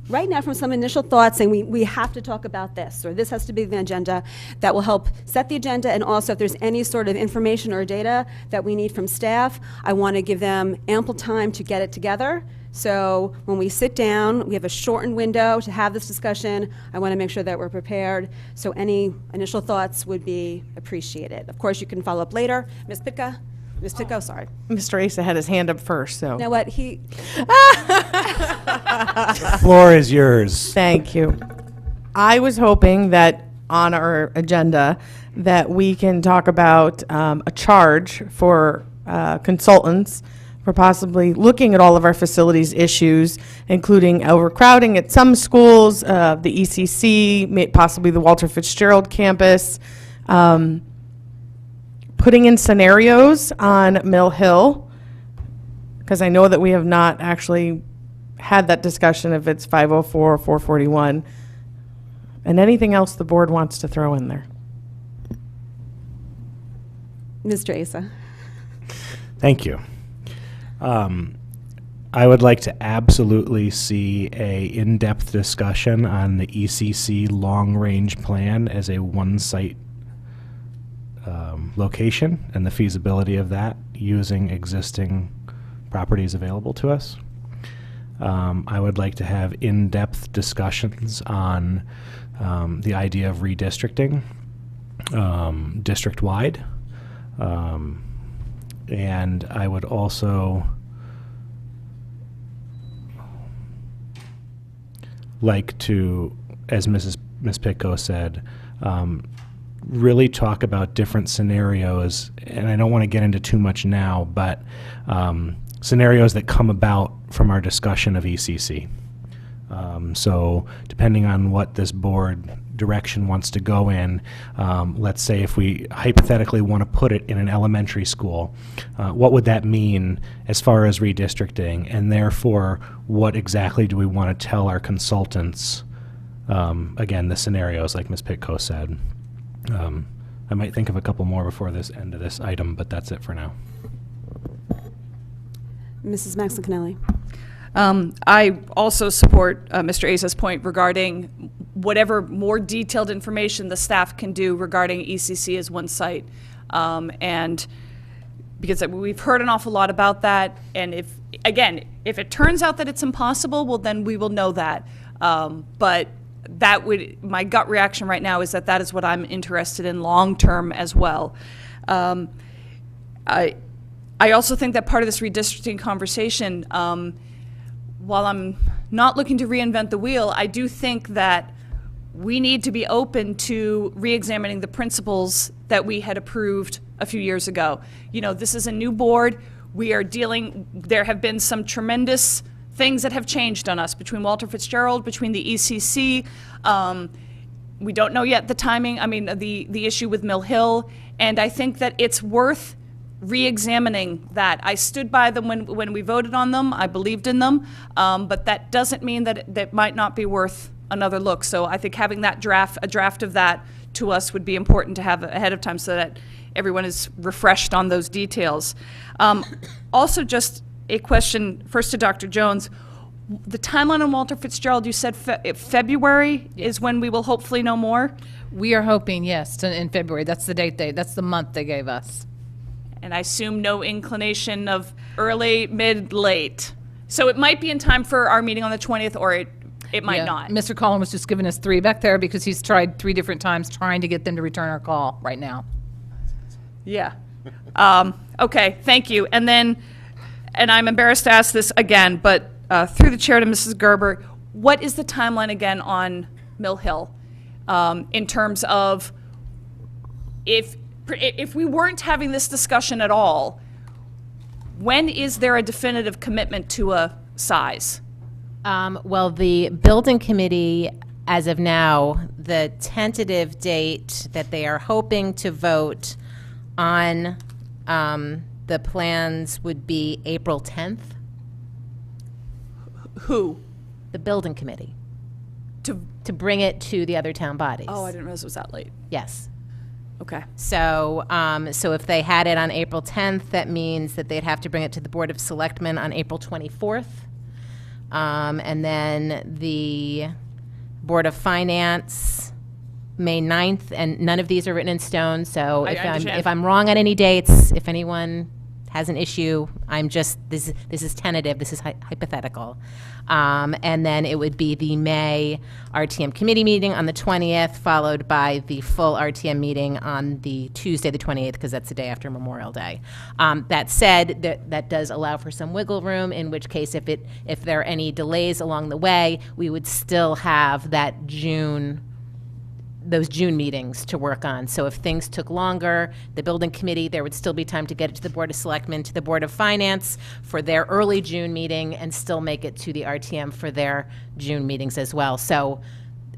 right now, from some initial thoughts, saying we have to talk about this, or this has to be the agenda, that will help set the agenda. And also, if there's any sort of information or data that we need from staff, I want to give them ample time to get it together. So when we sit down, we have a shortened window to have this discussion. I want to make sure that we're prepared. So any initial thoughts would be appreciated. Of course, you can follow up later. Ms. Pitko, sorry. Mr. Asa had his hand up first, so. You know what, The floor is yours. Thank you. I was hoping that on our agenda that we can talk about a charge for consultants for possibly looking at all of our facilities issues, including overcrowding at some schools, the ECC, possibly the Walter Fitzgerald campus, putting in scenarios on Mill Hill, because I know that we have not actually had that discussion if it's 504 or 441, and anything else the board wants to throw in there. Mr. Asa. Thank you. I would like to absolutely see a in-depth discussion on the ECC long-range plan as a one-site location and the feasibility of that using existing properties available to us. I would like to have in-depth discussions on the idea of redistricting district-wide. And I would also like to, as Ms. Pitko said, really talk about different scenarios, and I don't want to get into too much now, but scenarios that come about from our discussion of ECC. So depending on what this board direction wants to go in, let's say if we hypothetically want to put it in an elementary school, what would that mean as far as redistricting, and therefore what exactly do we want to tell our consultants? Again, the scenarios like Ms. Pitko said. I might think of a couple more before this end of this item, but that's it for now. Mrs. Maxon-Cannelli. I also support Mr. Asa's point regarding whatever more detailed information the staff can do regarding ECC as one site. And because we've heard an awful lot about that, and if it turns out that it's impossible, well, then we will know that. But my gut reaction right now is that is what I'm interested in long-term as well. I also think that part of this redistricting conversation, while I'm not looking to reinvent the wheel, I do think that we need to be open to re-examining the principles that we had approved a few years ago. You know, this is a new board. There have been some tremendous things that have changed on us between Walter Fitzgerald, between the ECC. We don't know yet the timing, the issue with Mill Hill, and I think that it's worth re-examining that. I stood by them when we voted on them. I believed in them, but that doesn't mean that that might not be worth another look. So I think having a draft of that to us would be important to have ahead of time so that everyone is refreshed on those details. Also, just a question first to Dr. Jones. The timeline on Walter Fitzgerald, you said February is when we will hopefully know more? We are hoping, yes, in February. That's the that's the month they gave us. And I assume no inclination of early, mid, late. So it might be in time for our meeting on the 20th, or it might not. Mr. Collin was just giving us 3 back there because he's tried 3 different times trying to get them to return our call right now. Yeah. Okay, thank you. And then, and I'm embarrassed to ask this again, but through the chair to Mrs. Gerber, what is the timeline again on Mill Hill in terms of if we weren't having this discussion at all, when is there a definitive commitment to a size? Well, the building committee, as of now, the tentative date that they are hoping to vote on the plans would be April 10th. Who? The building committee. To bring it to the other town bodies. Oh, I didn't realize it was that late. Yes. Okay. So, so if they had it on April 10th, that means that they'd have to bring it to the Board of Selectmen on April 24th. And then the Board of Finance, May 9th, and none of these are written in stone, so if I'm wrong on any dates, if anyone has an issue, this is tentative, this is hypothetical. And then it would be the May RTM committee meeting on the 20th, followed by the full RTM meeting on the Tuesday, the 28th, because that's the day after Memorial Day. That said, that does allow for some wiggle room, in which case if there are any delays along the way, we would still have those June meetings to work on. So if things took longer, the building committee, there would still be time to get it to the Board of Selectmen, to the Board of Finance for their early June meeting, and still make it to the RTM for their June meetings as well. So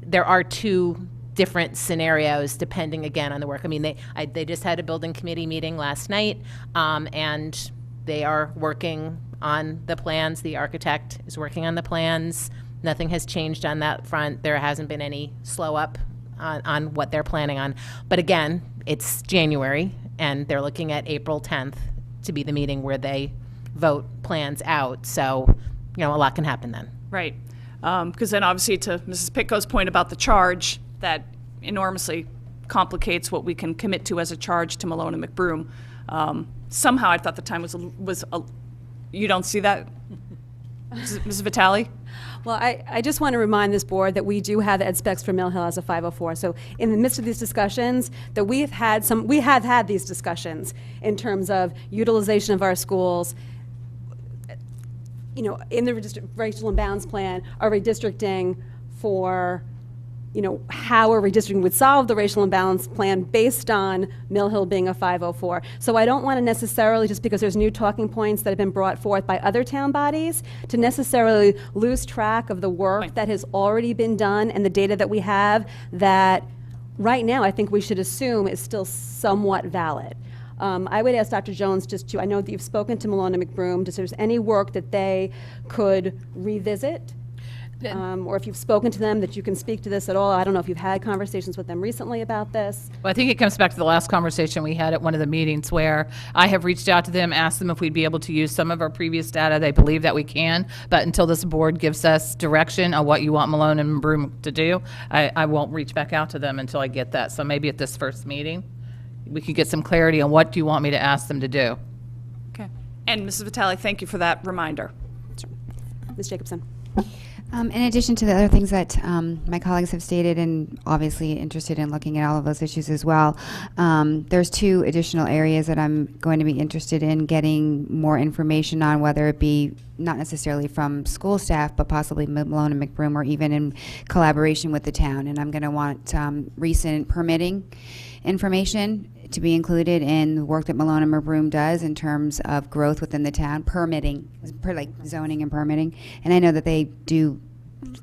there are 2 different scenarios depending, again, on the work. I mean, they just had a building committee meeting last night, and they are working on the plans. The architect is working on the plans. Nothing has changed on that front. There hasn't been any slow up on what they're planning on. But again, it's January, and they're looking at April 10th to be the meeting where they vote plans out. So, a lot can happen then. Right. Because then obviously to Mrs. Pitko's point about the charge, that enormously complicates what we can commit to as a charge to Malone and McBroom. Somehow I thought the time was You don't see that? Ms. Vitale? Well, I just want to remind this board that we do have ed specs for Mill Hill as a 504. So in the midst of these discussions, that we have had these discussions in terms of utilization of our schools, you know, in the racial imbalance plan, our redistricting for, you know, how a redistricting would solve the racial imbalance plan based on Mill Hill being a 504. So I don't want to necessarily, just because there's new talking points that have been brought forth by other town bodies, to necessarily lose track of the work that has already been done and the data that we have that right now I think we should assume is still somewhat valid. I would ask Dr. Jones just to, I know that you've spoken to Malone and McBroom, just if there's any work that they could revisit, or if you've spoken to them, that you can speak to this at all. I don't know if you've had conversations with them recently about this. Well, I think it comes back to the last conversation we had at one of the meetings where I have reached out to them, asked them if we'd be able to use some of our previous data. They believe that we can, but until this board gives us direction on what you want Malone and Broom to do, I won't reach back out to them until I get that. So maybe at this first meeting, we could get some clarity on what do you want me to ask them to do. Okay. And Mrs. Vitale, thank you for that reminder. Ms. Jacobson. In addition to the other things that my colleagues have stated, and obviously interested in looking at all of those issues as well, there's two additional areas that I'm going to be interested in getting more information on, whether it be not necessarily from school staff, but possibly Malone and McBroom, or even in collaboration with the town. And I'm going to want recent permitting information to be included in the work that Malone and McBroom does in terms of growth within the town, permitting, like zoning and permitting. And I know that they do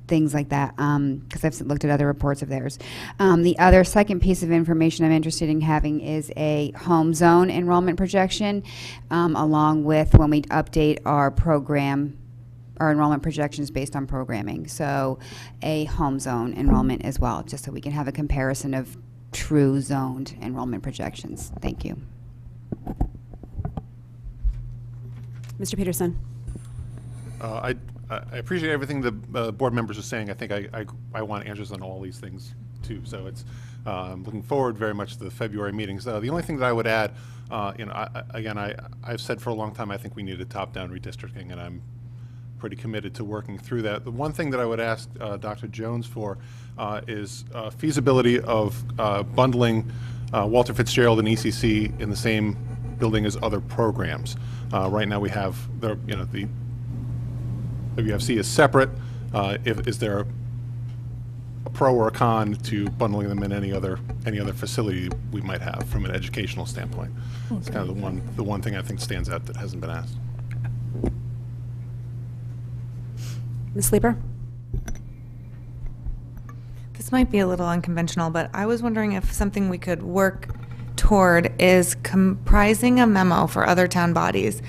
things like that because I've looked at other reports of theirs. The other second piece of information I'm interested in having is a home zone enrollment projection, along with when we update our program, our enrollment projections based on programming. So a home zone enrollment as well, just so we can have a comparison of true zoned enrollment projections. Thank you. Mr. Peterson. I appreciate everything the board members are saying. I think I want answers on all these things too. So it's I'm looking forward very much to the February meetings. The only thing that I would add, you know, I've said for a long time I think we need a top-down redistricting, and I'm pretty committed to working through that. The one thing that I would ask Dr. Jones for is feasibility of bundling Walter Fitzgerald and ECC in the same building as other programs. Right now we have the, you know, the WFC is separate. Is there a pro or a con to bundling them in any other facility we might have from an educational standpoint? It's kind of the one thing I think stands out that hasn't been asked. Ms. Sleeper? This might be a little unconventional, but I was wondering if something we could work toward is comprising a memo for other town bodies,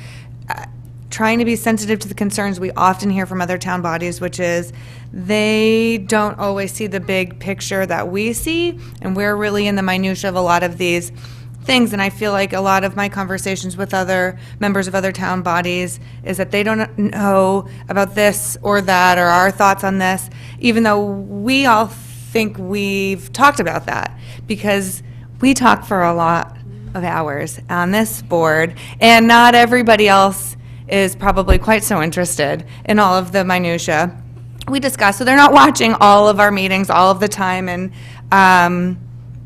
trying to be sensitive to the concerns we often hear from other town bodies, which is they don't always see the big picture that we see, and we're really in the minutia of a lot of these things. And I feel like a lot of my conversations with other members of other town bodies is that they don't know about this or that or our thoughts on this, even though we all think we've talked about that, because we talk for a lot of hours on this board, and not everybody else is probably quite so interested in all of the minutia we discuss. So they're not watching all of our meetings all of the time, and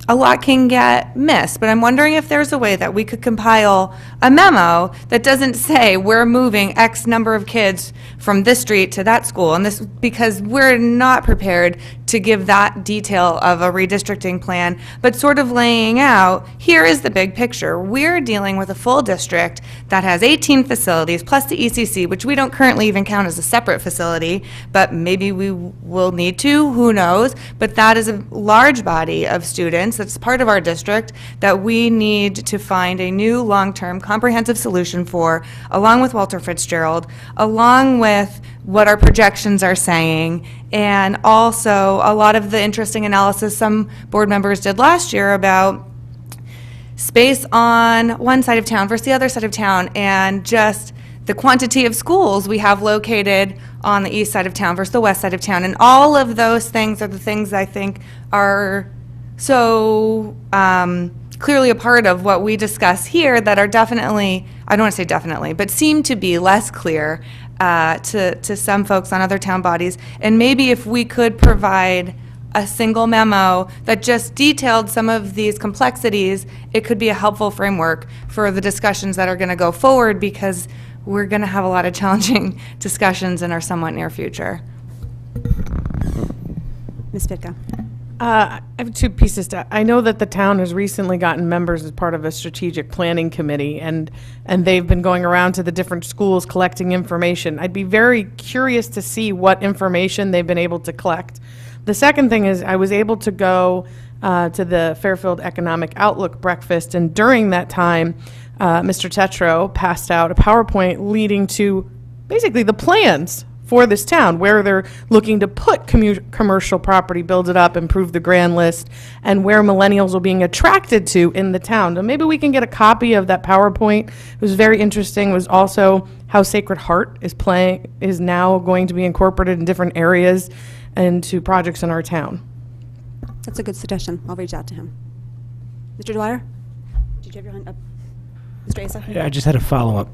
a lot can get missed. But I'm wondering if there's a way that we could compile a memo that doesn't say we're moving X number of kids from this street to that school, and this, because we're not prepared to give that detail of a redistricting plan, but sort of laying out, here is the big picture. We're dealing with a full district that has 18 facilities, plus the ECC, which we don't currently even count as a separate facility, but maybe we will need to, who knows? But that is a large body of students that's part of our district that we need to find a new long-term comprehensive solution for, along with Walter Fitzgerald, along with what our projections are saying, and also a lot of the interesting analysis some board members did last year about space on one side of town versus the other side of town, and just the quantity of schools we have located on the east side of town versus the west side of town. And all of those things are the things I think are so clearly a part of what we discuss here that are definitely, I don't want to say definitely, but seem to be less clear to some folks on other town bodies. And maybe if we could provide a single memo that just detailed some of these complexities, it could be a helpful framework for the discussions that are going to go forward, because we're going to have a lot of challenging discussions in our somewhat near future. Ms. Pitko. I have two pieces to. I know that the town has recently gotten members as part of a strategic planning committee, and they've been going around to the different schools collecting information. I'd be very curious to see what information they've been able to collect. The second thing is I was able to go to the Fairfield Economic Outlook breakfast, and during that time, Mr. Tetro passed out a PowerPoint leading to basically the plans for this town, where they're looking to put commercial property, build it up, improve the grand list, and where millennials are being attracted to in the town. So maybe we can get a copy of that PowerPoint. It was very interesting. It was also how Sacred Heart is now going to be incorporated in different areas and to projects in our town. That's a good suggestion. I'll reach out to him. Mr. Dwyer? Did you have your hand up? Mr. Asa? Yeah, I just had a follow-up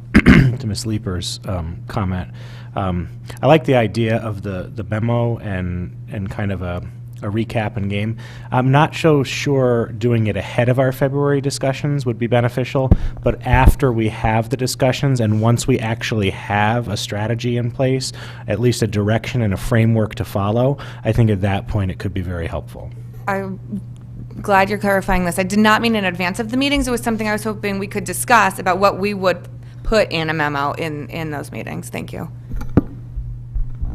to Ms. Leeper's comment. I like the idea of the memo and kind of a recap and game. I'm not so sure doing it ahead of our February discussions would be beneficial, but after we have the discussions and once we actually have a strategy in place, at least a direction and a framework to follow, I think at that point it could be very helpful. I'm glad you're clarifying this. I did not mean in advance of the meetings. It was something I was hoping we could discuss about what we would put in a memo in those meetings. Thank you.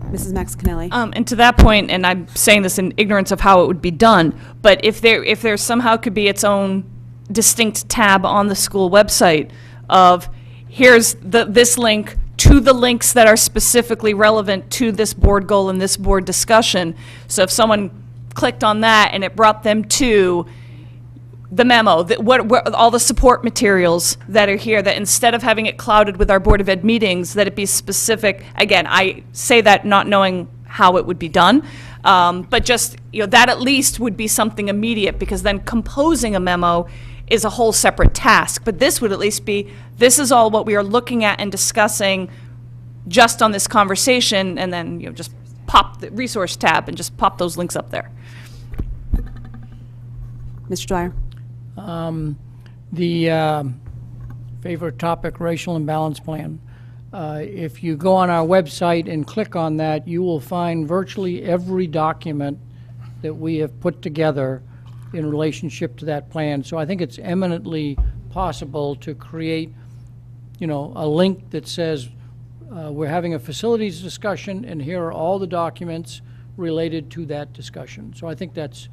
Mrs. Max Cannelli. And to that point, and I'm saying this in ignorance of how it would be done, but if there somehow could be its own distinct tab on the school website of here's this link to the links that are specifically relevant to this board goal and this board discussion. So if someone clicked on that and it brought them to the memo, that what all the support materials that are here, that instead of having it clouded with our Board of Ed meetings, that it be specific. Again, I say that not knowing how it would be done, but just, that at least would be something immediate, because then composing a memo is a whole separate task. But this would at least be, this is all what we are looking at and discussing just on this conversation, and then, just pop the resource tab and just pop those links up there. Mr. Dwyer. The favorite topic, racial imbalance plan. If you go on our website and click on that, you will find virtually every document that we have put together in relationship to that plan. So I think it's eminently possible to create, a link that says we're having a facilities discussion, and here are all the documents related to that discussion. So I think that's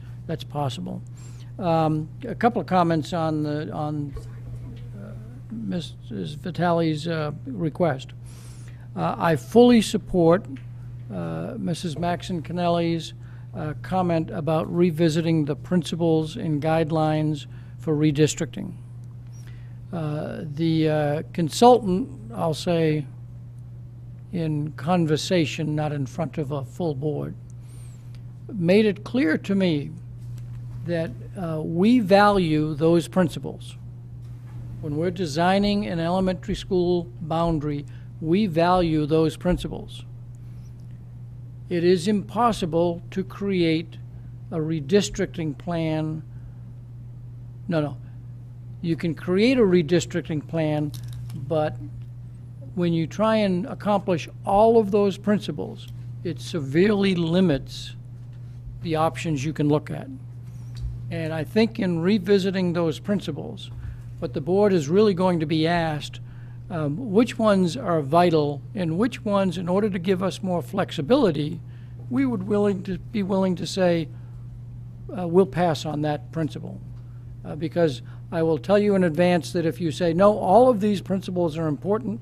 possible. A couple of comments on Mrs. Vitale's request. I fully support Mrs. Maxon Cannelli's comment about revisiting the principles and guidelines for redistricting. The consultant, I'll say in conversation, not in front of a full board, made it clear to me that we value those principles. When we're designing an elementary school boundary, we value those principles. It is impossible to create a redistricting plan. No. You can create a redistricting plan, but when you try and accomplish all of those principles, it severely limits the options you can look at. And I think in revisiting those principles, what the board is really going to be asked, which ones are vital and which ones, in order to give us more flexibility, we would be willing to say, we'll pass on that principle. Because I will tell you in advance that if you say, no, all of these principles are important,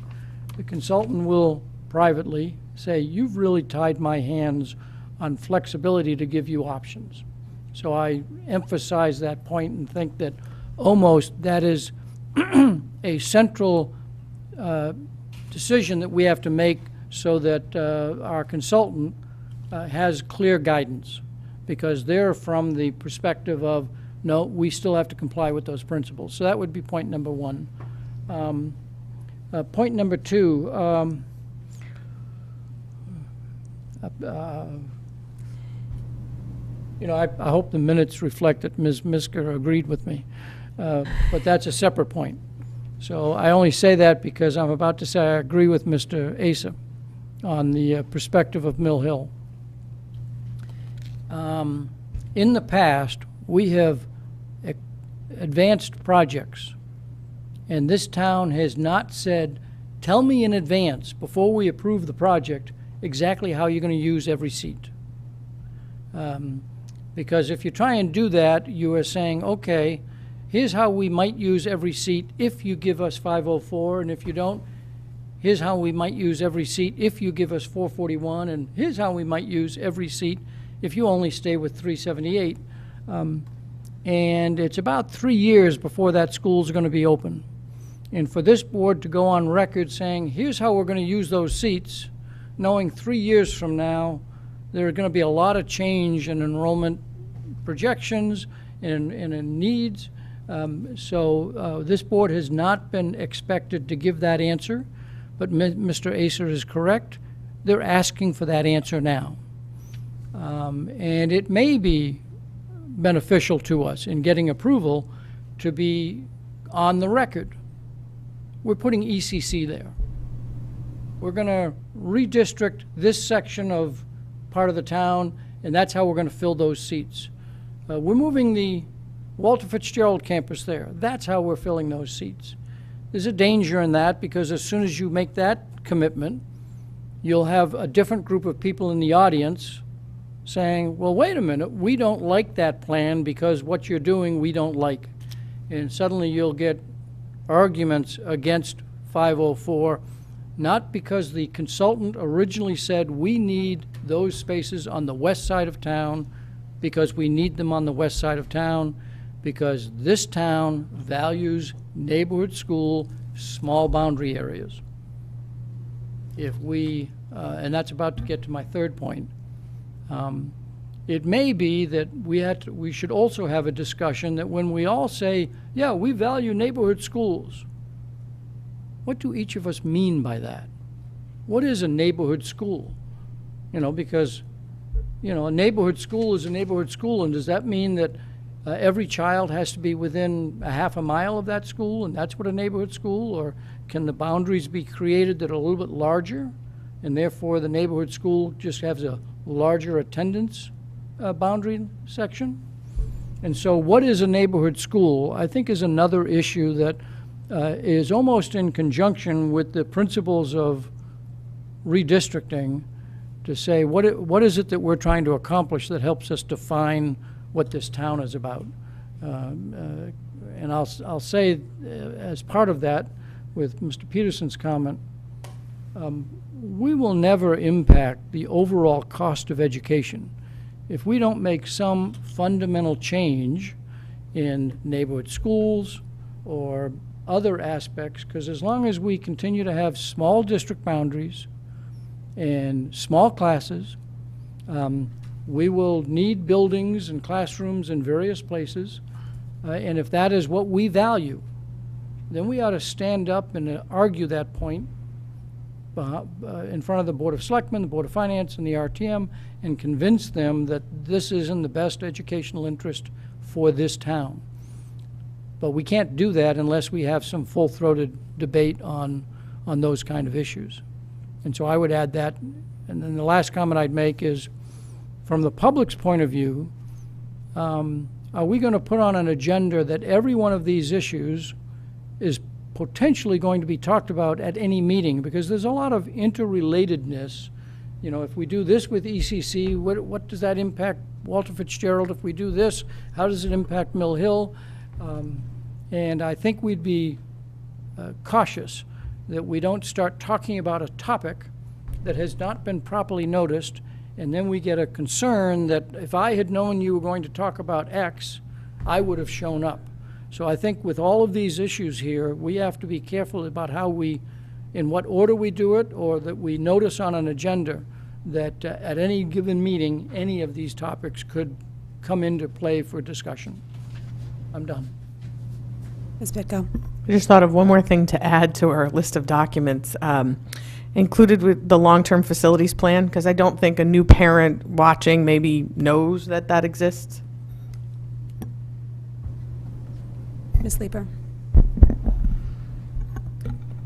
the consultant will privately say, you've really tied my hands on flexibility to give you options. So I emphasize that point and think that almost that is a central decision that we have to make, so that our consultant has clear guidance, because they're from the perspective of no, we still have to comply with those principles. So that would be point number one. Point number two, I hope the minutes reflect that Ms. Misker agreed with me, but that's a separate point. So I only say that because I'm about to say I agree with Mr. Asa on the perspective of Mill Hill. In the past, we have advanced projects, and this town has not said, tell me in advance, before we approve the project, exactly how you're going to use every seat. Because if you try and do that, you are saying, okay, here's how we might use every seat if you give us 504, and if you don't, here's how we might use every seat if you give us 441, and here's how we might use every seat if you only stay with 378. And it's about 3 years before that school's going to be open. And for this board to go on record saying, here's how we're going to use those seats, knowing 3 years from now, there are going to be a lot of change in enrollment projections and in needs. So this board has not been expected to give that answer, but Mr. Acer is correct. They're asking for that answer now. And it may be beneficial to us in getting approval to be on the record. We're putting ECC there. We're going to redistrict this section of part of the town, and that's how we're going to fill those seats. We're moving the Walter Fitzgerald campus there. That's how we're filling those seats. There's a danger in that because as soon as you make that commitment, you'll have a different group of people in the audience saying, well, wait a minute, we don't like that plan because what you're doing we don't like. And suddenly you'll get arguments against 504, not because the consultant originally said we need those spaces on the west side of town because we need them on the west side of town, because this town values neighborhood school, small boundary areas. If we, and that's about to get to my third point, it may be that we should also have a discussion that when we all say, yeah, we value neighborhood schools, what do each of us mean by that? What is a neighborhood school? Because, a neighborhood school is a neighborhood school, and does that mean that every child has to be within a half a mile of that school, and that's what a neighborhood school, or can the boundaries be created that are a little bit larger, and therefore the neighborhood school just has a larger attendance boundary section? And so what is a neighborhood school, I think, is another issue that is almost in conjunction with the principles of redistricting to say what is it that we're trying to accomplish that helps us define what this town is about. And I'll say as part of that, with Mr. Peterson's comment, we will never impact the overall cost of education if we don't make some fundamental change in neighborhood schools or other aspects, because as long as we continue to have small district boundaries and small classes, we will need buildings and classrooms in various places, and if that is what we value, then we ought to stand up and argue that point in front of the Board of Selectmen, the Board of Finance, and the RTM, and convince them that this is in the best educational interest for this town. But we can't do that unless we have some full-throated debate on those kind of issues. And so I would add that. And then the last comment I'd make is, from the public's point of view, are we going to put on an agenda that every one of these issues is potentially going to be talked about at any meeting? Because there's a lot of interrelatedness. If we do this with ECC, what does that impact Walter Fitzgerald? If we do this, how does it impact Mill Hill? And I think we'd be cautious that we don't start talking about a topic that has not been properly noticed, and then we get a concern that if I had known you were going to talk about X, I would have shown up. So I think with all of these issues here, we have to be careful about in what order we do it, or that we notice on an agenda that at any given meeting, any of these topics could come into play for discussion. I'm done. Ms. Pitko? I just thought of one more thing to add to our list of documents, included with the long-term facilities plan, because I don't think a new parent watching maybe knows that that exists. Ms. Leeper?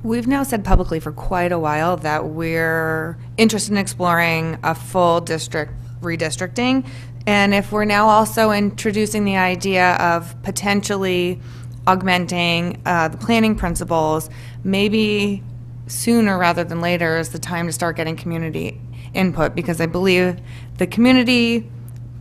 We've now said publicly for quite a while that we're interested in exploring a full district redistricting. And if we're now also introducing the idea of potentially augmenting the planning principles, maybe sooner rather than later is the time to start getting community input, because I believe the community,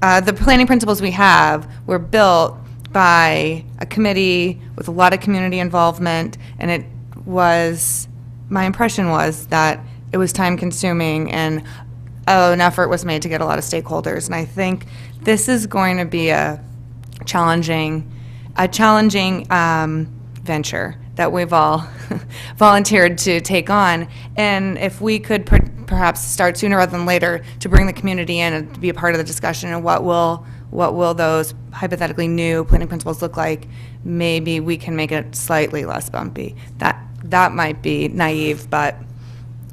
the planning principles we have were built by a committee with a lot of community involvement, and it was, my impression was that it was time consuming and an effort was made to get a lot of stakeholders. And I think this is going to be a challenging venture that we've all volunteered to take on. And if we could perhaps start sooner rather than later to bring the community in and to be a part of the discussion, and what will those hypothetically new planning principles look like, maybe we can make it slightly less bumpy. That might be naive, but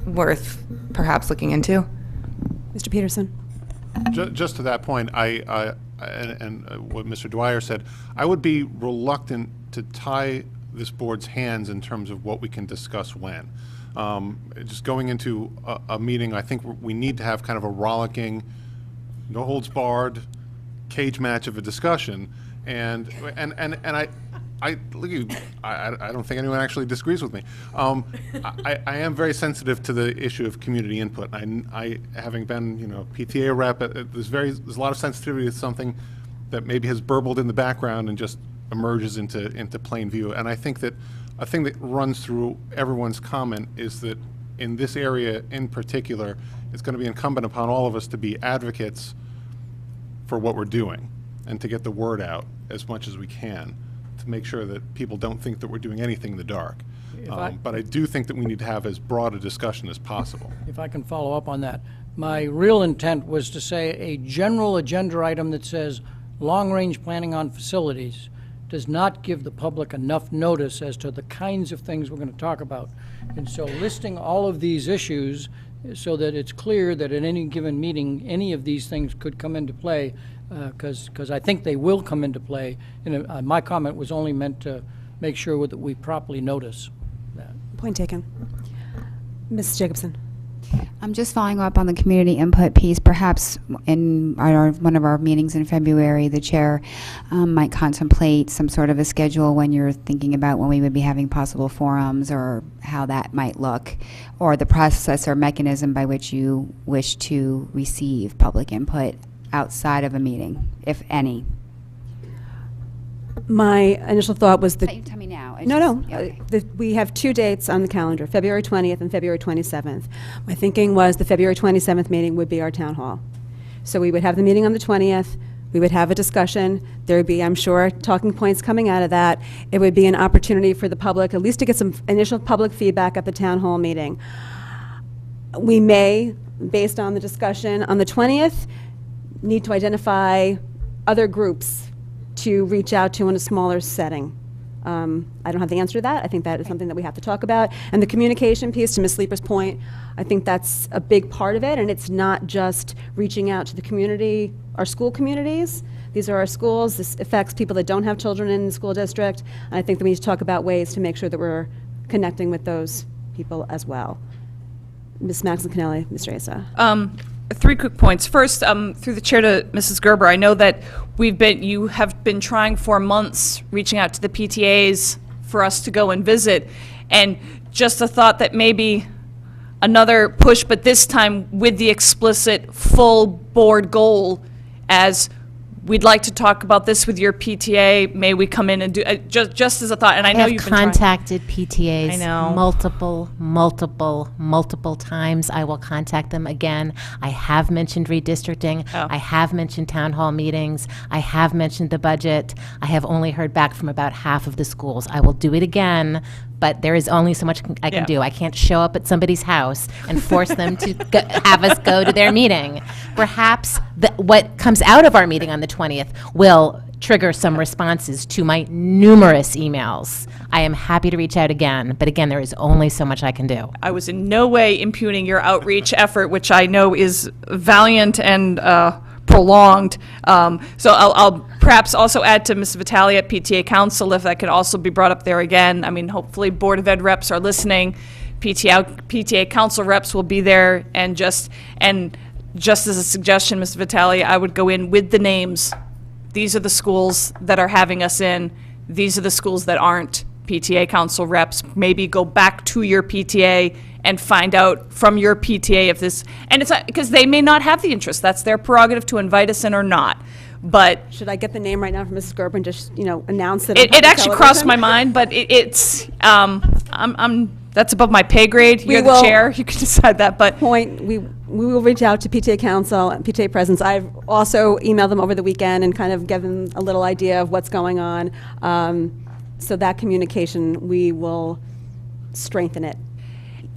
worth perhaps looking into. Mr. Peterson? Just to that point, and what Mr. Dwyer said, I would be reluctant to tie this board's hands in terms of what we can discuss when. Just going into a meeting, I think we need to have kind of a rollicking, no holds barred, cage match of a discussion, and I look at you, I don't think anyone actually disagrees with me. I am very sensitive to the issue of community input. I having been, PTA rep, there's a lot of sensitivity to something that maybe has burbled in the background and just emerges into plain view. And I think that a thing that runs through everyone's comment is that in this area in particular, it's going to be incumbent upon all of us to be advocates for what we're doing and to get the word out as much as we can, to make sure that people don't think that we're doing anything in the dark. But I do think that we need to have as broad a discussion as possible. If I can follow up on that. My real intent was to say a general agenda item that says long-range planning on facilities does not give the public enough notice as to the kinds of things we're going to talk about. And so listing all of these issues so that it's clear that at any given meeting, any of these things could come into play, because I think they will come into play. And my comment was only meant to make sure that we properly notice that. Point taken. Ms. Jacobson? I'm just following up on the community input piece. Perhaps in one of our meetings in February, the chair might contemplate some sort of a schedule when you're thinking about when we would be having possible forums, or how that might look, or the process or mechanism by which you wish to receive public input outside of a meeting, if any. My initial thought was that... You tell me now. No. Okay. We have two dates on the calendar, February 20th and February 27th. My thinking was the February 27th meeting would be our town hall. So we would have the meeting on the 20th, we would have a discussion, there would be, I'm sure, talking points coming out of that. It would be an opportunity for the public, at least to get some initial public feedback at the town hall meeting. We may, based on the discussion on the 20th, need to identify other groups to reach out to in a smaller setting. I don't have the answer to that. I think that is something that we have to talk about. And the communication piece, to Ms. Sleeper's point, I think that's a big part of it, and it's not just reaching out to the community, our school communities. These are our schools. This affects people that don't have children in the school district, and I think that we need to talk about ways to make sure that we're connecting with those people as well. Ms. Maxon Cannelli, Mr. Asa. 3 quick points. First, through the chair to Mrs. Gerber, I know that you have been trying for months, reaching out to the PTAs for us to go and visit, and just a thought that maybe another push, but this time with the explicit full board goal, as we'd like to talk about this with your PTA, may we come in and do, just as a thought, and I know have you've been trying. contacted PTAs I know. multiple times. I will contact them again. I have mentioned redistricting. Oh. I have mentioned town hall meetings. I have mentioned the budget. I have only heard back from about half of the schools. I will do it again, but there is only so much I can do. I can't show up at somebody's house and force them to have us go to their meeting. Perhaps what comes out of our meeting on the 20th will trigger some responses to my numerous emails, I am happy to reach out again. But again, there is only so much I can do. I was in no way impugning your outreach effort, which I know is valiant and prolonged. So I'll perhaps also add to Ms. Vitale at PTA Council, if that could also be brought up there again. I mean, hopefully Board of Ed reps are listening. PTA Council reps will be there, and just as a suggestion, Ms. Vitale, I would go in with the names. These are the schools that are having us in. These are the schools that aren't. PTA Council reps, maybe go back to your PTA and find out from your PTA if this, and it's because they may not have the interest. That's their prerogative to invite us in or not. But Should I get the name right now from Mrs. Gerber and just, announce it? it actually crossed my mind, but it's that's above my pay grade. You're the chair. You can decide that. But We will reach out to PTA Council and PTA Presidents. I've also emailed them over the weekend and kind of given a little idea of what's going on. So that communication, we will strengthen it.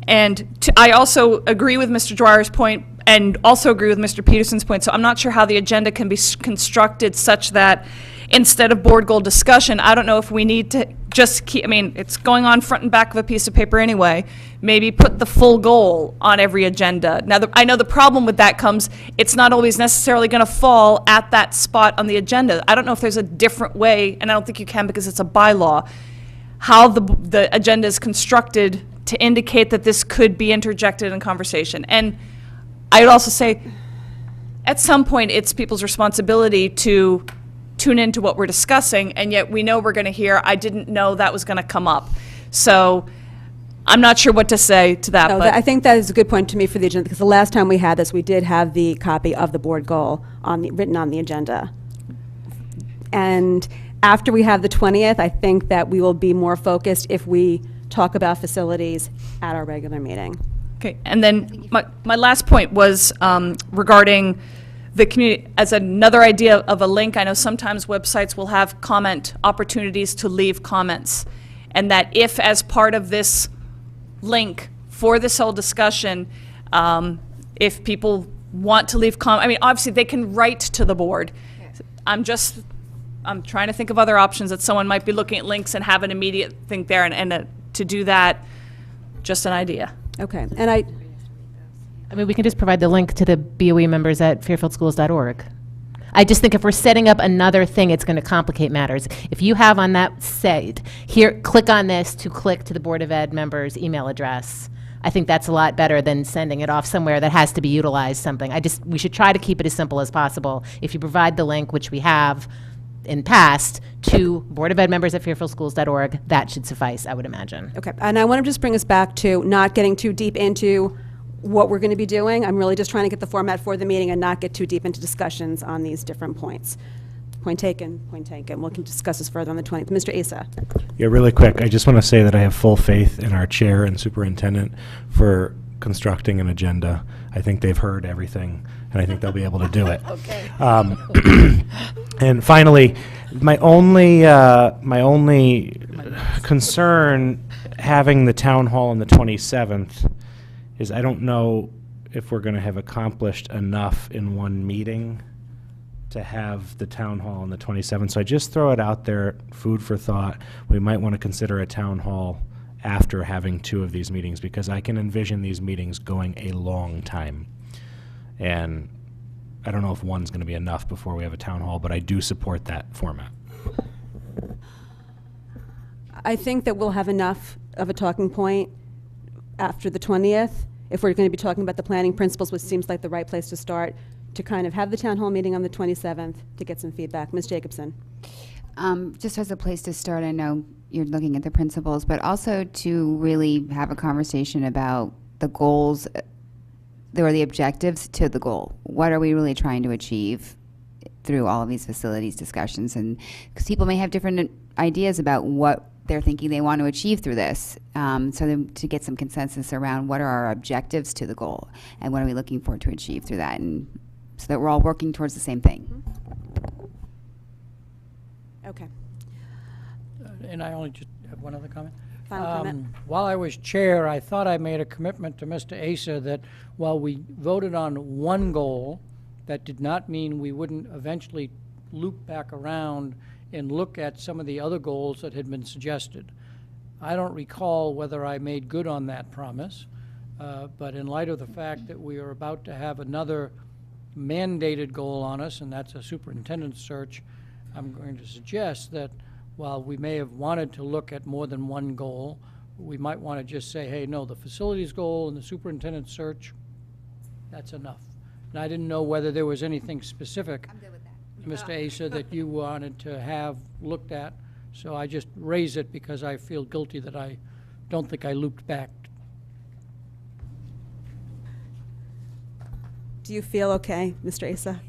And I also agree with Mr. Dwyer's point and also agree with Mr. Peterson's point. So I'm not sure how the agenda can be constructed such that instead of board goal discussion, I don't know if we need to just keep, I mean, it's going on front and back of a piece of paper anyway, maybe put the full goal on every agenda. Now, I know the problem with that comes, it's not always necessarily going to fall at that spot on the agenda. I don't know if there's a different way, and I don't think you can because it's a bylaw, how the agenda is constructed to indicate that this could be interjected in conversation. And I would also say, at some point, it's people's responsibility to tune into what we're discussing, and yet we know we're going to hear, I didn't know that was going to come up. So I'm not sure what to say to that. No, but I think that is a good point to me for the agenda, because the last time we had this, we did have the copy of the board goal written on the agenda. And after we have the 20th, I think that we will be more focused if we talk about facilities at our regular meeting. Okay, and then my last point was regarding the community, as another idea of a link. I know sometimes websites will have comment opportunities to leave comments, and that if, as part of this link for this whole discussion, if people want to leave comment, I mean, obviously they can write to the board. I'm trying to think of other options that someone might be looking at links and have an immediate thing there, and to do that, just an idea. Okay, and I mean, we can just provide the link to the BOE members at fairfieldschools.org. I just think if we're setting up another thing, it's going to complicate matters. If you have on that site, here, click on this to click to the Board of Ed members' email address, I think that's a lot better than sending it off somewhere that has to be utilized something. We should try to keep it as simple as possible. If you provide the link, which we have in past, to Board of Ed members at fairfieldschools.org, that should suffice, I would imagine. Okay, and I want to just bring us back to not getting too deep into what we're going to be doing. I'm really just trying to get the format for the meeting and not get too deep into discussions on these different points. Point taken, point taken. We can discuss this further on the 20th. Mr. Asa. Yeah, really quick, I just want to say that I have full faith in our chair and superintendent for constructing an agenda. I think they've heard everything, and I think they'll be able to do it. Okay. And finally, my only concern having the town hall on the 27th is I don't know if we're going to have accomplished enough in one meeting to have the town hall on the 27th. So I just throw it out there, food for thought. We might want to consider a town hall after having two of these meetings, because I can envision these meetings going a long time. And I don't know if one's going to be enough before we have a town hall, but I do support that format. I think that we'll have enough of a talking point after the 20th, if we're going to be talking about the planning principles, which seems like the right place to start, to kind of have the town hall meeting on the 27th to get some feedback. Ms. Jacobson. Just as a place to start, I know you're looking at the principles, but also to really have a conversation about the goals or the objectives to the goal. What are we really trying to achieve through all of these facilities discussions? And because people may have different ideas about what they're thinking they want to achieve through this. So to get some consensus around what are our objectives to the goal and what are we looking for to achieve through that, and so that we're all working towards the same thing. Okay. And I only just have one other comment. Final comment. While I was chair, I thought I made a commitment to Mr. Asa that while we voted on one goal, that did not mean we wouldn't eventually loop back around and look at some of the other goals that had been suggested. I don't recall whether I made good on that promise, but in light of the fact that we are about to have another mandated goal on us, and that's a superintendent search, I'm going to suggest that while we may have wanted to look at more than one goal, we might want to just say, hey, no, the facilities goal and the superintendent search, that's enough. And I didn't know whether there was anything specific, Mr. Asa, that you wanted to have looked at. So I just raise it because I feel guilty that I don't think I looped back. Do you feel okay, Mr. Asa?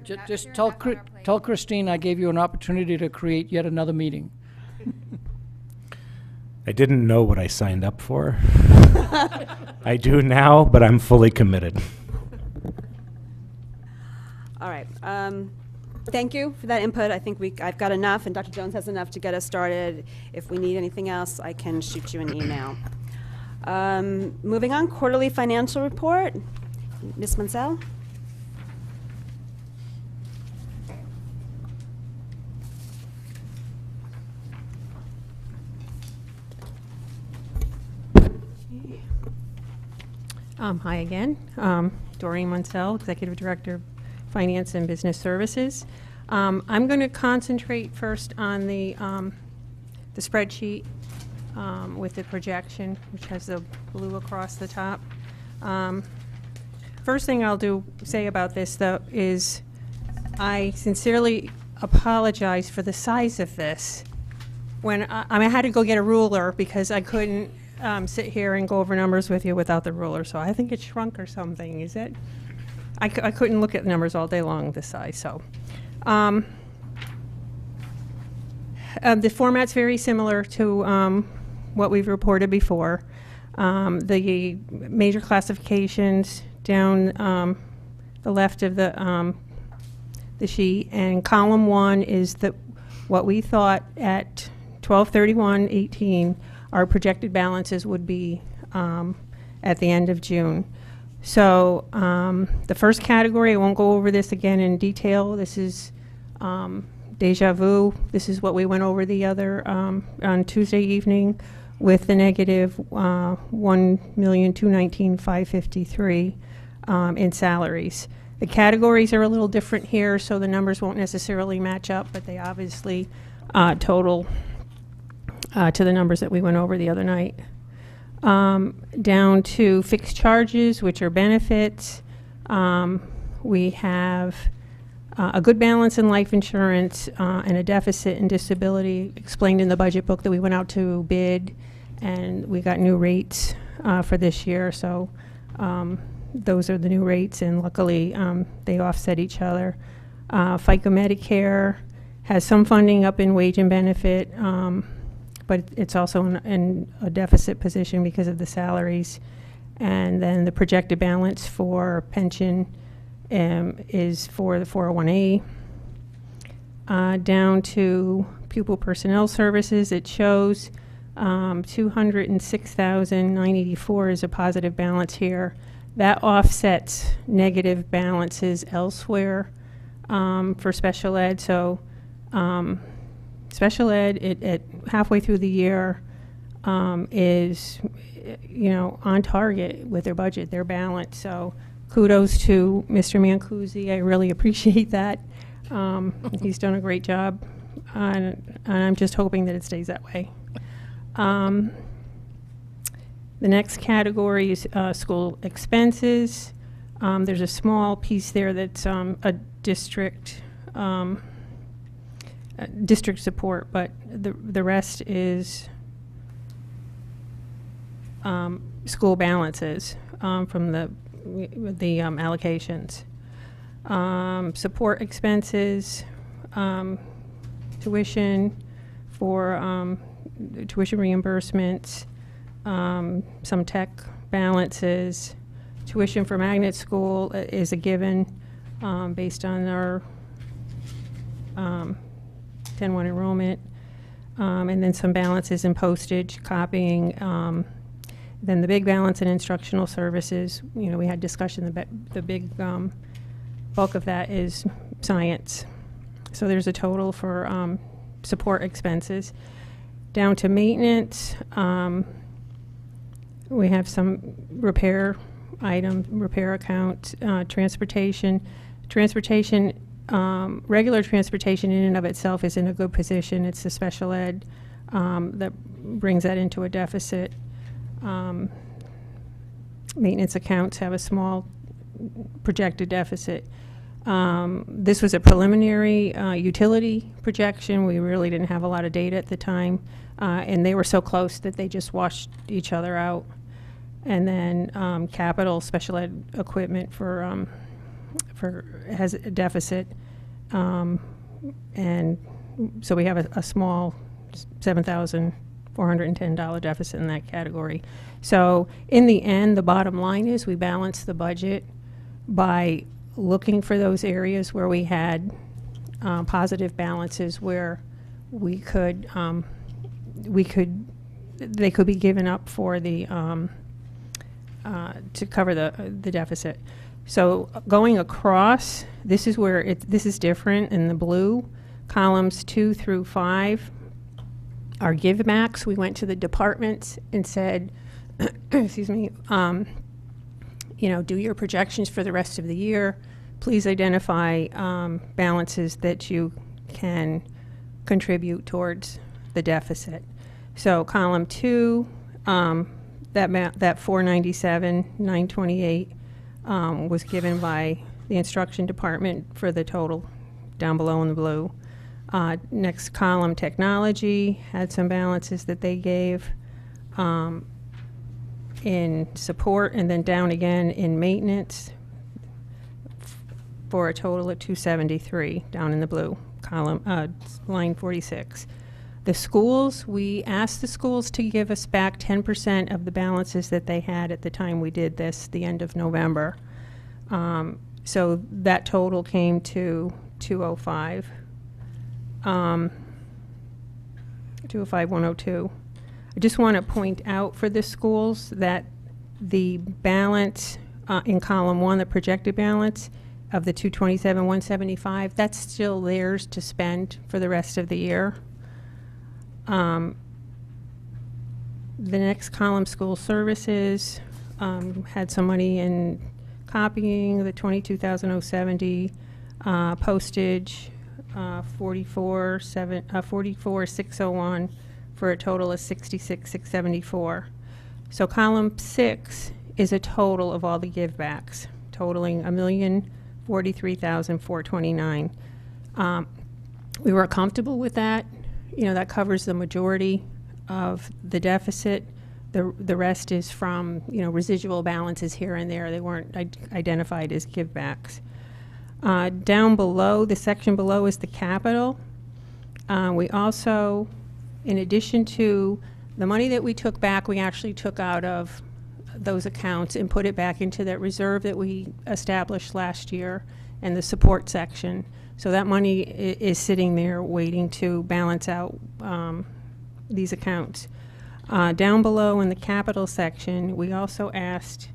Just tell Christine I gave you an opportunity to create yet another meeting. I didn't know what I signed up for. I do now, but I'm fully committed. All right. Thank you for that input. I think I've got enough, and Dr. Jones has enough to get us started. If we need anything else, I can shoot you an email. Moving on, quarterly financial report. Ms. Mansell? Hi again. Doreen Munsell, Executive Director of Finance and Business Services. I'm going to concentrate first on the spreadsheet with the projection, which has the blue across the top. First thing I'll say about this, though, is I sincerely apologize for the size of this. When I had to go get a ruler because I couldn't sit here and go over numbers with you without the ruler, so I think it shrunk or something. Is it? I couldn't look at the numbers all day long this size. So the format's very similar to what we've reported before. The major classifications down the left of the sheet, and column 1 is what we thought at 12/31/18 our projected balances would be at the end of June. So the first category, I won't go over this again in detail. This is deja vu. This is what we went over the other on Tuesday evening with the negative $1,219,553 in salaries. The categories are a little different here, so the numbers won't necessarily match up, but they obviously total to the numbers that we went over the other night. Down to fixed charges, which are benefits. We have a good balance in life insurance and a deficit in disability, explained in the budget book that we went out to bid, and we got new rates for this year. So those are the new rates, and luckily they offset each other. FICA Medicare has some funding up in wage and benefit, but it's also in a deficit position because of the salaries. And then the projected balance for pension is for the 401A. Down to pupil personnel services, it shows $206,984 is a positive balance here. That offsets negative balances elsewhere for special ed. So special ed, at halfway through the year, is, on target with their budget, their balance. So kudos to Mr. Mancusi. I really appreciate that. He's done a great job, and I'm just hoping that it stays that way. The next category is school expenses. There's a small piece there that's a district district support, but the rest is school balances from the allocations. Support expenses, tuition for tuition reimbursements, some tech balances. Tuition for magnet school is a given based on our 10-1 enrollment, and then some balances in postage, copying. Then the big balance in instructional services. We had discussion, the big bulk of that is science. So there's a total for support expenses. Down to maintenance, we have some repair account, transportation. Regular transportation in and of itself is in a good position. It's the special ed that brings that into a deficit. Maintenance accounts have a small projected deficit. This was a preliminary utility projection. We really didn't have a lot of data at the time, and they were so close that they just washed each other out. And then capital special ed equipment for has a deficit, and so we have a small $7,410 deficit in that category. So in the end, the bottom line is we balance the budget by looking for those areas where we had positive balances, where they could be given up for the to cover the deficit. So going across, this is where this is different in the blue. Columns 2 through 5 are givebacks. We went to the departments and said, excuse me, do your projections for the rest of the year. Please identify balances that you can contribute towards the deficit. So column 2, that 497,928 was given by the instruction department for the total down below in the blue. Next column, technology, had some balances that they gave in support, and then down again in maintenance for a total of 273 down in the blue column, line 46. The schools, we asked the schools to give us back 10% of the balances that they had at the time we did this, the end of November. So that total came to 205. 205,102. I just want to point out for the schools that the balance in column 1, the projected balance of the 227,175, that's still theirs to spend for the rest of the year. The next column, school services, had some money in copying, the 22,070, postage, 44,601 for a total of 66,674. So column 6 is a total of all the givebacks, totaling $1,043,429. We were comfortable with that. That covers the majority of the deficit. The rest is from residual balances here and there. They weren't identified as givebacks. Down below, the section below is the capital. We also, in addition to the money that we took back, we actually took out of those accounts and put it back into that reserve that we established last year and the support section. So that money is sitting there waiting to balance out these accounts. Down below in the capital section, we also asked,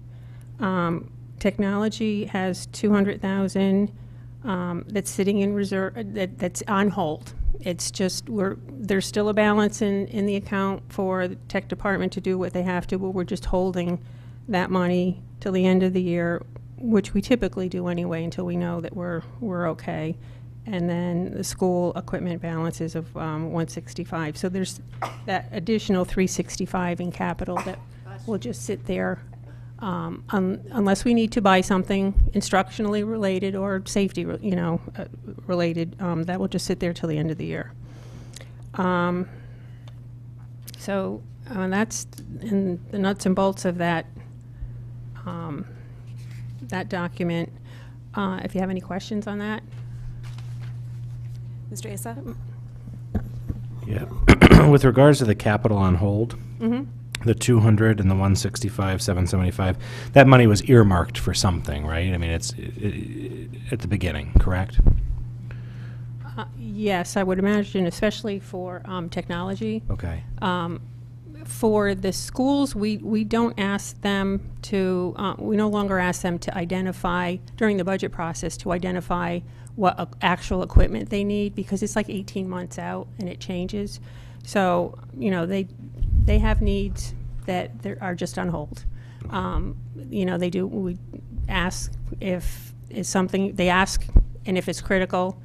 technology has $200,000 that's sitting in reserve, that's on hold. It's just, there's still a balance in the account for the tech department to do what they have to, but we're just holding that money till the end of the year, which we typically do anyway until we know that we're okay. And then the school equipment balances of 165. So there's that additional 365 in capital that will just sit there unless we need to buy something instructionally related or safety, related. That will just sit there till the end of the year. So that's in the nuts and bolts of that that document. If you have any questions on that. Mr. Asa? Yeah. With regards to the capital on hold, Mm-hmm. the 200 and the 165, 775, that money was earmarked for something, right? I mean, it's at the beginning, correct? Yes, I would imagine, especially for technology. Okay. for the schools, we don't ask them to, we no longer ask them to identify, during the budget process, to identify what actual equipment they need, because it's like 18 months out and it changes. So, you know, they have needs that are just on hold. You know, we ask if it's something, they ask, and if it's critical,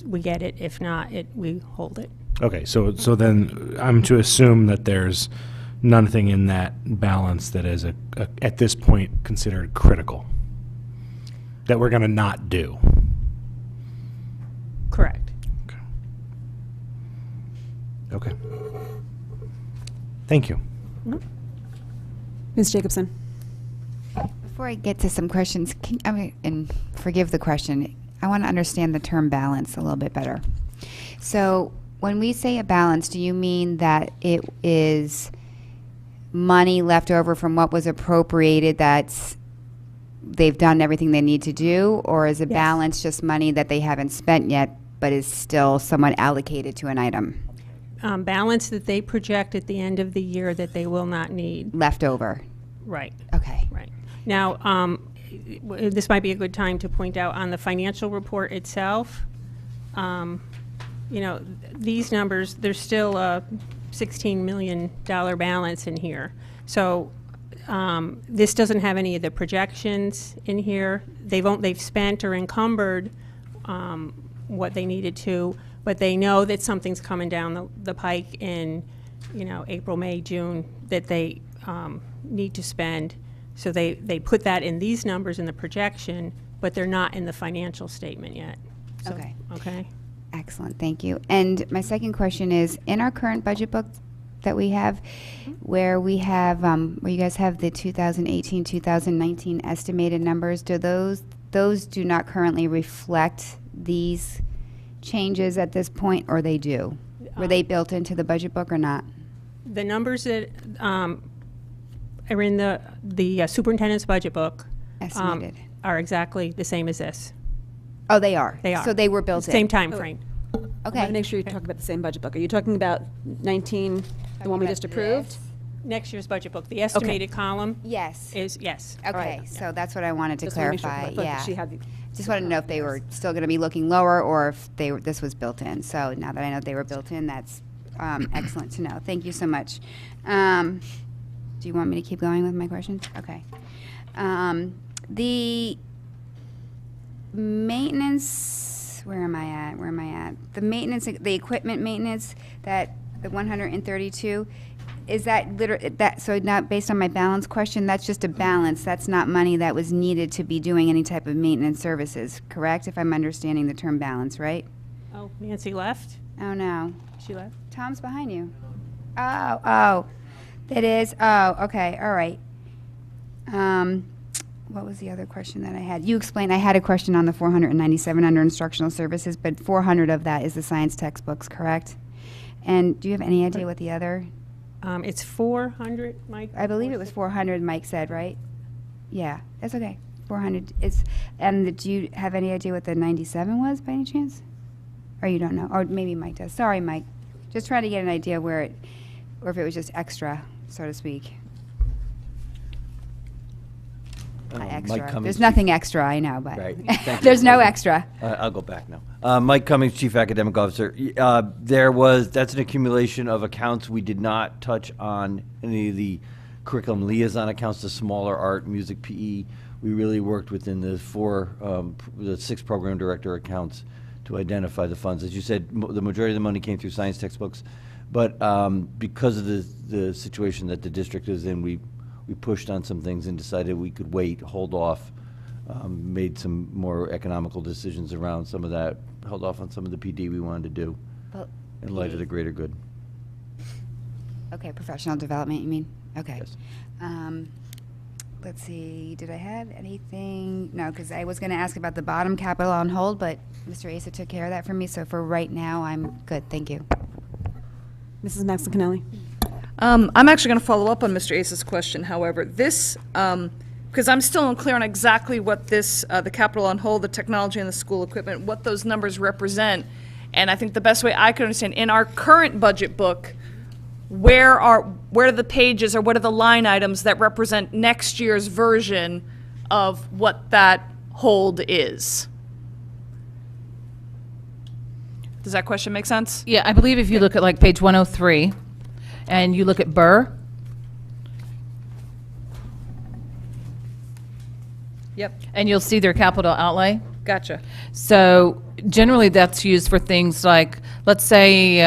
we get it. If not, we hold it. Okay, so then I'm to assume that there's nothing in that balance that is at this point considered critical, that we're going to not do. Correct. Okay. Thank you. Ms. Jacobson. Before I get to some questions, and forgive the question, I want to understand the term balance a little bit better. So when we say a balance, do you mean that it is money left over from what was appropriated that's they've done everything they need to do, or is a balance just money that they haven't spent yet but is still somewhat allocated to an item? Balance that they project at the end of the year that they will not need. Left over. Right. Okay. Right. Now, this might be a good time to point out on the financial report itself, you know, these numbers, there's still a $16 million balance in here. So this doesn't have any of the projections in here. They've spent or encumbered what they needed to, but they know that something's coming down the pike in, you know, April, May, June, that they need to spend. So they put that in these numbers in the projection, but they're not in the financial statement yet. So, Okay. Okay. Excellent, thank you. And my second question is, in our current budget book that we have, where we have, where you guys have the 2018, 2019 estimated numbers, do those do not currently reflect these changes at this point, or they do? Were they built into the budget book or not? The numbers that are in the superintendent's budget book Estimated. are exactly the same as this. Oh, they are? They are. So they were built in? Same time frame. I want to make sure you talk about the same budget book. Are you talking about 19, the one we just approved? Next year's budget book, the estimated column Yes. is, yes. Okay, so that's what I wanted to Just wanna make sure, clarify, I thought that yeah. she had the- Just wanted to know if they were still going to be looking lower, or if this was built in. So now that I know they were built in, that's excellent to know. Thank you so much. Do you want me to keep going with my questions? Okay. The maintenance, where am I at? The maintenance, the equipment maintenance, the 132, is that so not based on my balance question, that's just a balance, that's not money that was needed to be doing any type of maintenance services, correct? If I'm understanding the term balance, right? Oh, Nancy left? Oh, no. She left? Tom's behind you. Oh, that is, okay, all right. What was the other question that I had? You explained, I had a question on the 497 under instructional services, but 400 of that is the science textbooks, correct? And do you have any idea what the other? It's 400, Mike? I believe it was 400, Mike said, right? Yeah, that's okay. 400 and do you have any idea what the 97 was by any chance? Or you don't know? Or maybe Mike does. Sorry, Mike. Just trying to get an idea or if it was just extra, so to speak. Extra. There's nothing extra, I know, but Right. Thank you. there's no extra. I'll go back now. Mike Cummings, Chief Academic Officer. That's an accumulation of accounts. We did not touch on any of the curriculum liaison accounts, the smaller art, music, PE. We really worked within the 6 program director accounts to identify the funds. As you said, the majority of the money came through science textbooks, but because of the situation that the district is in, we pushed on some things and decided we could wait, hold off, made some more economical decisions around some of that, held off on some of the PD we wanted to do Well, in light of the greater good. Okay, professional development, you mean? Okay. Yes. Let's see, did I have anything? No, because I was going to ask about the bottom capital on hold, but Mr. Asa took care of that for me, so for right now, I'm good. Thank you. Mrs. Maxicanelli. I'm actually going to follow up on Mr. Asa's question, however. This, because I'm still unclear on exactly what this, the capital on hold, the technology and the school equipment, what those numbers represent. And I think the best way I could understand, in our current budget book, where are the pages or what are the line items that represent next year's version of what that hold is? Does that question make sense? Yeah, I believe if you look at like page 103, and you look at Burr. Yep. And you'll see their capital outlay. Gotcha. So generally, that's used for things like, let's say,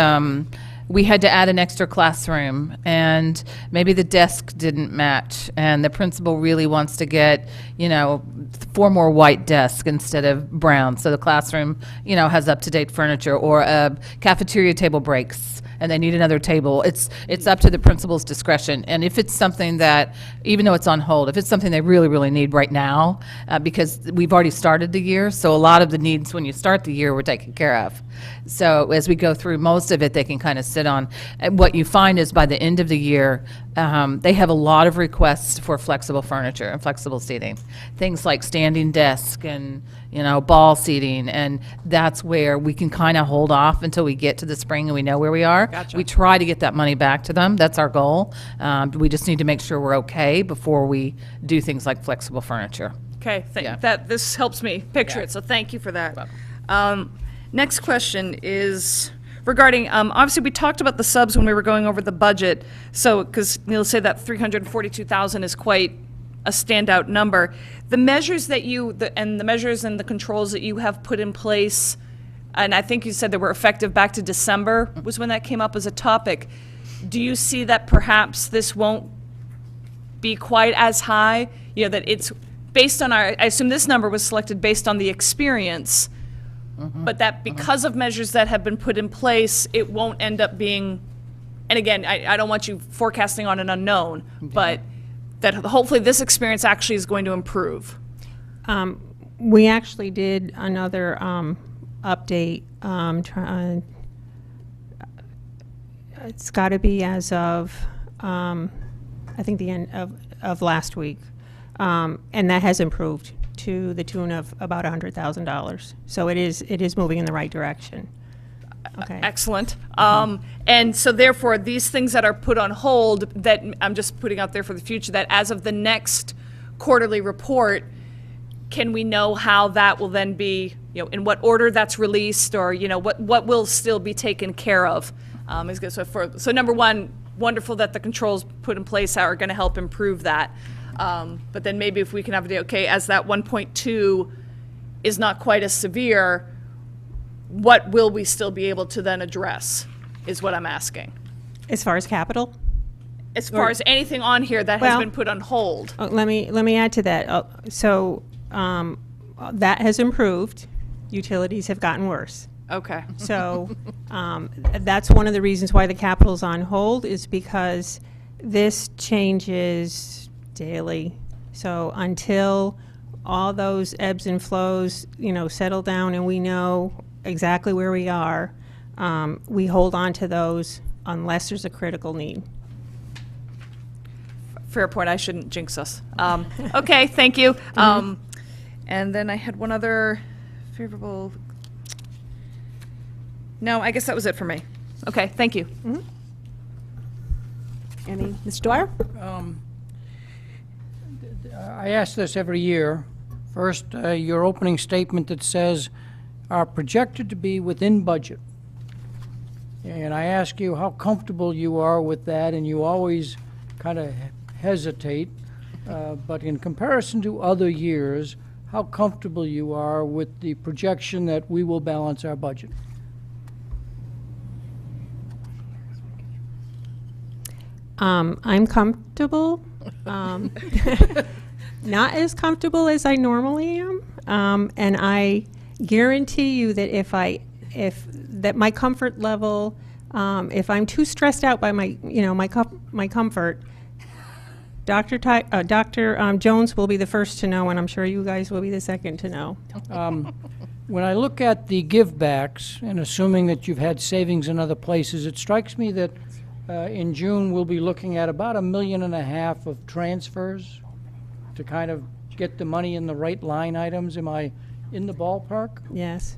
we had to add an extra classroom, and maybe the desk didn't match, and the principal really wants to get, 4 more white desks instead of brown, so the classroom, has up-to-date furniture, or a cafeteria table breaks, and they need another table. It's up to the principal's discretion. And if it's something that, even though it's on hold, if it's something they really, really need right now, because we've already started the year, so a lot of the needs when you start the year were taken care of. So as we go through most of it, they can kind of sit on. And what you find is by the end of the year, they have a lot of requests for flexible furniture and flexible seating. Things like standing desk and, ball seating, and that's where we can kind of hold off until we get to the spring and we know where we are. Gotcha. We try to get that money back to them. That's our goal. We just need to make sure we're okay before we do things like flexible furniture. Okay, Yeah. this helps me picture it, so thank you for that. Next question is regarding, obviously, we talked about the subs when we were going over the budget, so, because Neil said that 342,000 is quite a standout number. The measures that the measures and the controls that you have put in place, and I think you said they were effective back to December, was when that came up as a topic. Do you see that perhaps this won't be quite as high? That it's based on I assume this number was selected based on the experience, but that because of measures that have been put in place, it won't end up being, and again, I don't want you forecasting on an unknown, but that hopefully this experience actually is going to improve. We actually did another update. It's got to be as of, I think, the end of last week. And that has improved to the tune of about $100,000. So it is moving in the right direction. Okay. Excellent. And so therefore, these things that are put on hold, that I'm just putting out there for the future, that as of the next quarterly report, can we know how that will then be, in what order that's released, or, what will still be taken care of? Is good. So number one, wonderful that the controls put in place are going to help improve that. But then maybe if we can have a day, okay, as that 1.2 is not quite as severe, what will we still be able to then address, is what I'm asking. As far as capital? As far as anything on here that has been put on hold. Let me add to that. That has improved. Utilities have gotten worse. Okay. So that's one of the reasons why the capital's on hold, is because this changes daily. So until all those ebbs and flows, settle down and we know exactly where we are, we hold on to those unless there's a critical need. Fair point. I shouldn't jinx us. Okay, thank you. And then I had one other favorable. No, I guess that was it for me. Okay, thank you. Mr. Dwyer? I ask this every year. First, your opening statement that says, are projected to be within budget. And I ask you how comfortable you are with that, and you always kind of hesitate. But in comparison to other years, how comfortable you are with the projection that we will balance our budget? I'm comfortable. Not as comfortable as I normally am. And I guarantee you that if my comfort level, if I'm too stressed out by my comfort, Dr. Jones will be the first to know, and I'm sure you guys will be the second to know. When I look at the givebacks, and assuming that you've had savings in other places, it strikes me that in June we'll be looking at about $1.5 million of transfers to kind of get the money in the right line items. Am I in the ballpark? Yes.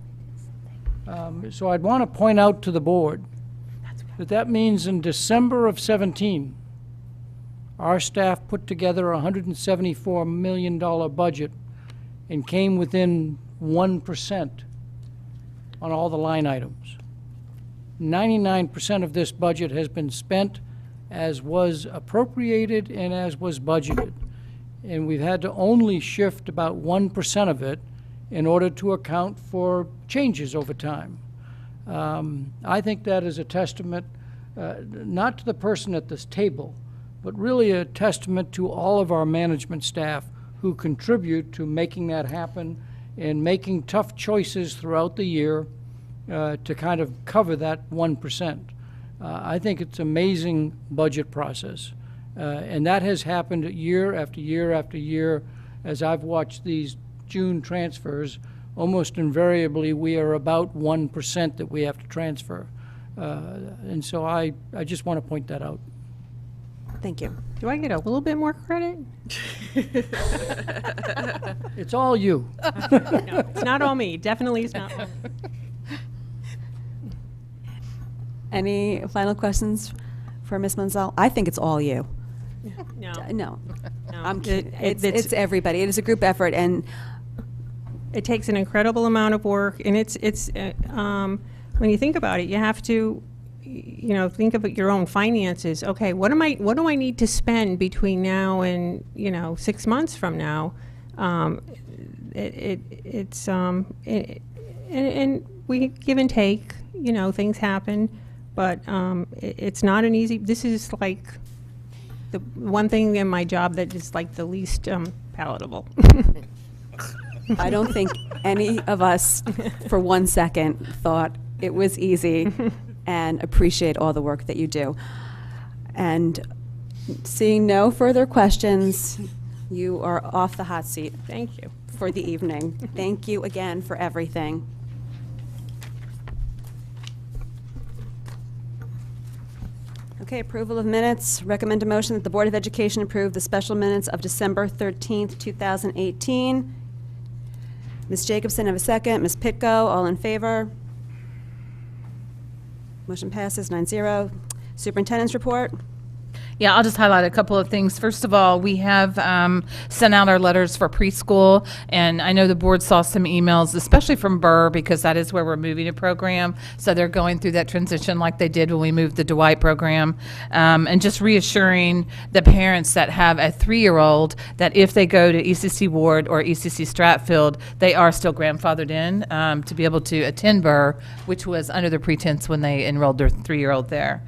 So I'd want to point out to the board that means in December of 17, our staff put together a $174 million budget and came within 1% on all the line items. 99% of this budget has been spent as was appropriated and as was budgeted. And we've had to only shift about 1% of it in order to account for changes over time. I think that is a testament, not to the person at this table, but really a testament to all of our management staff who contribute to making that happen and making tough choices throughout the year to kind of cover that 1%. I think it's amazing budget process. And that has happened year after year after year as I've watched these June transfers. Almost invariably, we are about 1% that we have to transfer. And so I just want to point that out. Thank you. Do I get a little bit more credit? It's all you. No, it's not all me. Definitely it's not all me. Any final questions for Ms. Menzel? I think it's all you. No. No. No. I'm kidding. It's- It's everybody. It is a group effort, and It takes an incredible amount of work, and it's when you think about it, you have to, think about your own finances. Okay, what do I need to spend between now and 6 months from now? And we give and take. Things happen, but it's not an easy. This is like the one thing in my job that is like the least palatable. I don't think any of us for 1 second thought it was easy, and appreciate all the work that you do. And seeing no further questions, you are off the hot seat. Thank you. For the evening. Thank you again for everything. Okay, approval of minutes. Recommend a motion that the Board of Education approve the special minutes of December 13th, 2018. Ms. Jacobson, have a second. Ms. Pitko, all in favor? Motion passes 9-0. Superintendent's report. Yeah, I'll just highlight a couple of things. First of all, we have sent out our letters for preschool, and I know the board saw some emails, especially from Burr, because that is where we're moving a program. So they're going through that transition like they did when we moved the Dwight program. And just reassuring the parents that have a 3-year-old that if they go to ECC Ward or ECC Stratfield, they are still grandfathered in to be able to attend Burr, which was under the pretense when they enrolled their 3-year-old there.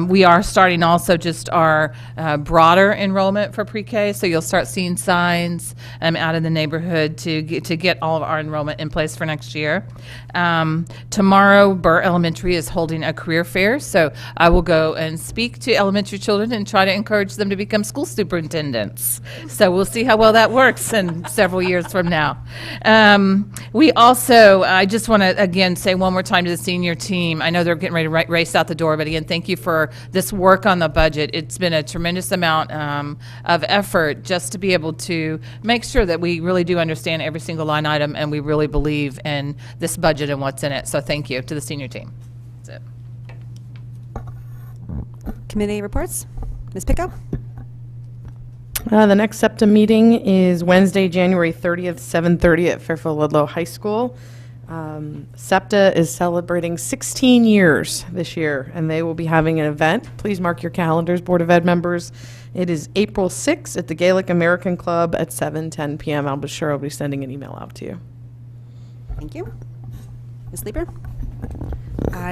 We are starting also just our broader enrollment for pre-K, so you'll start seeing signs out in the neighborhood to get all of our enrollment in place for next year. Tomorrow, Burr Elementary is holding a career fair, so I will go and speak to elementary children and try to encourage them to become school superintendents. So we'll see how well that works in several years from now. We also, I just want to again say one more time to the senior team, I know they're getting ready to race out the door, but again, thank you for this work on the budget. It's been a tremendous amount of effort just to be able to make sure that we really do understand every single line item and we really believe in this budget and what's in it. So thank you to the senior team. That's it. Committee reports. Ms. Pitko? The next SEPTA meeting is Wednesday, January 30th, 7:30 at Fairfield Ludlow High School. SEPTA is celebrating 16 years this year, and they will be having an event. Please mark your calendars, Board of Ed members. It is April 6th at the Gaelic American Club at 7:10 p.m. I'll be sure I'll be sending an email out to you. Thank you. Ms. Lieber?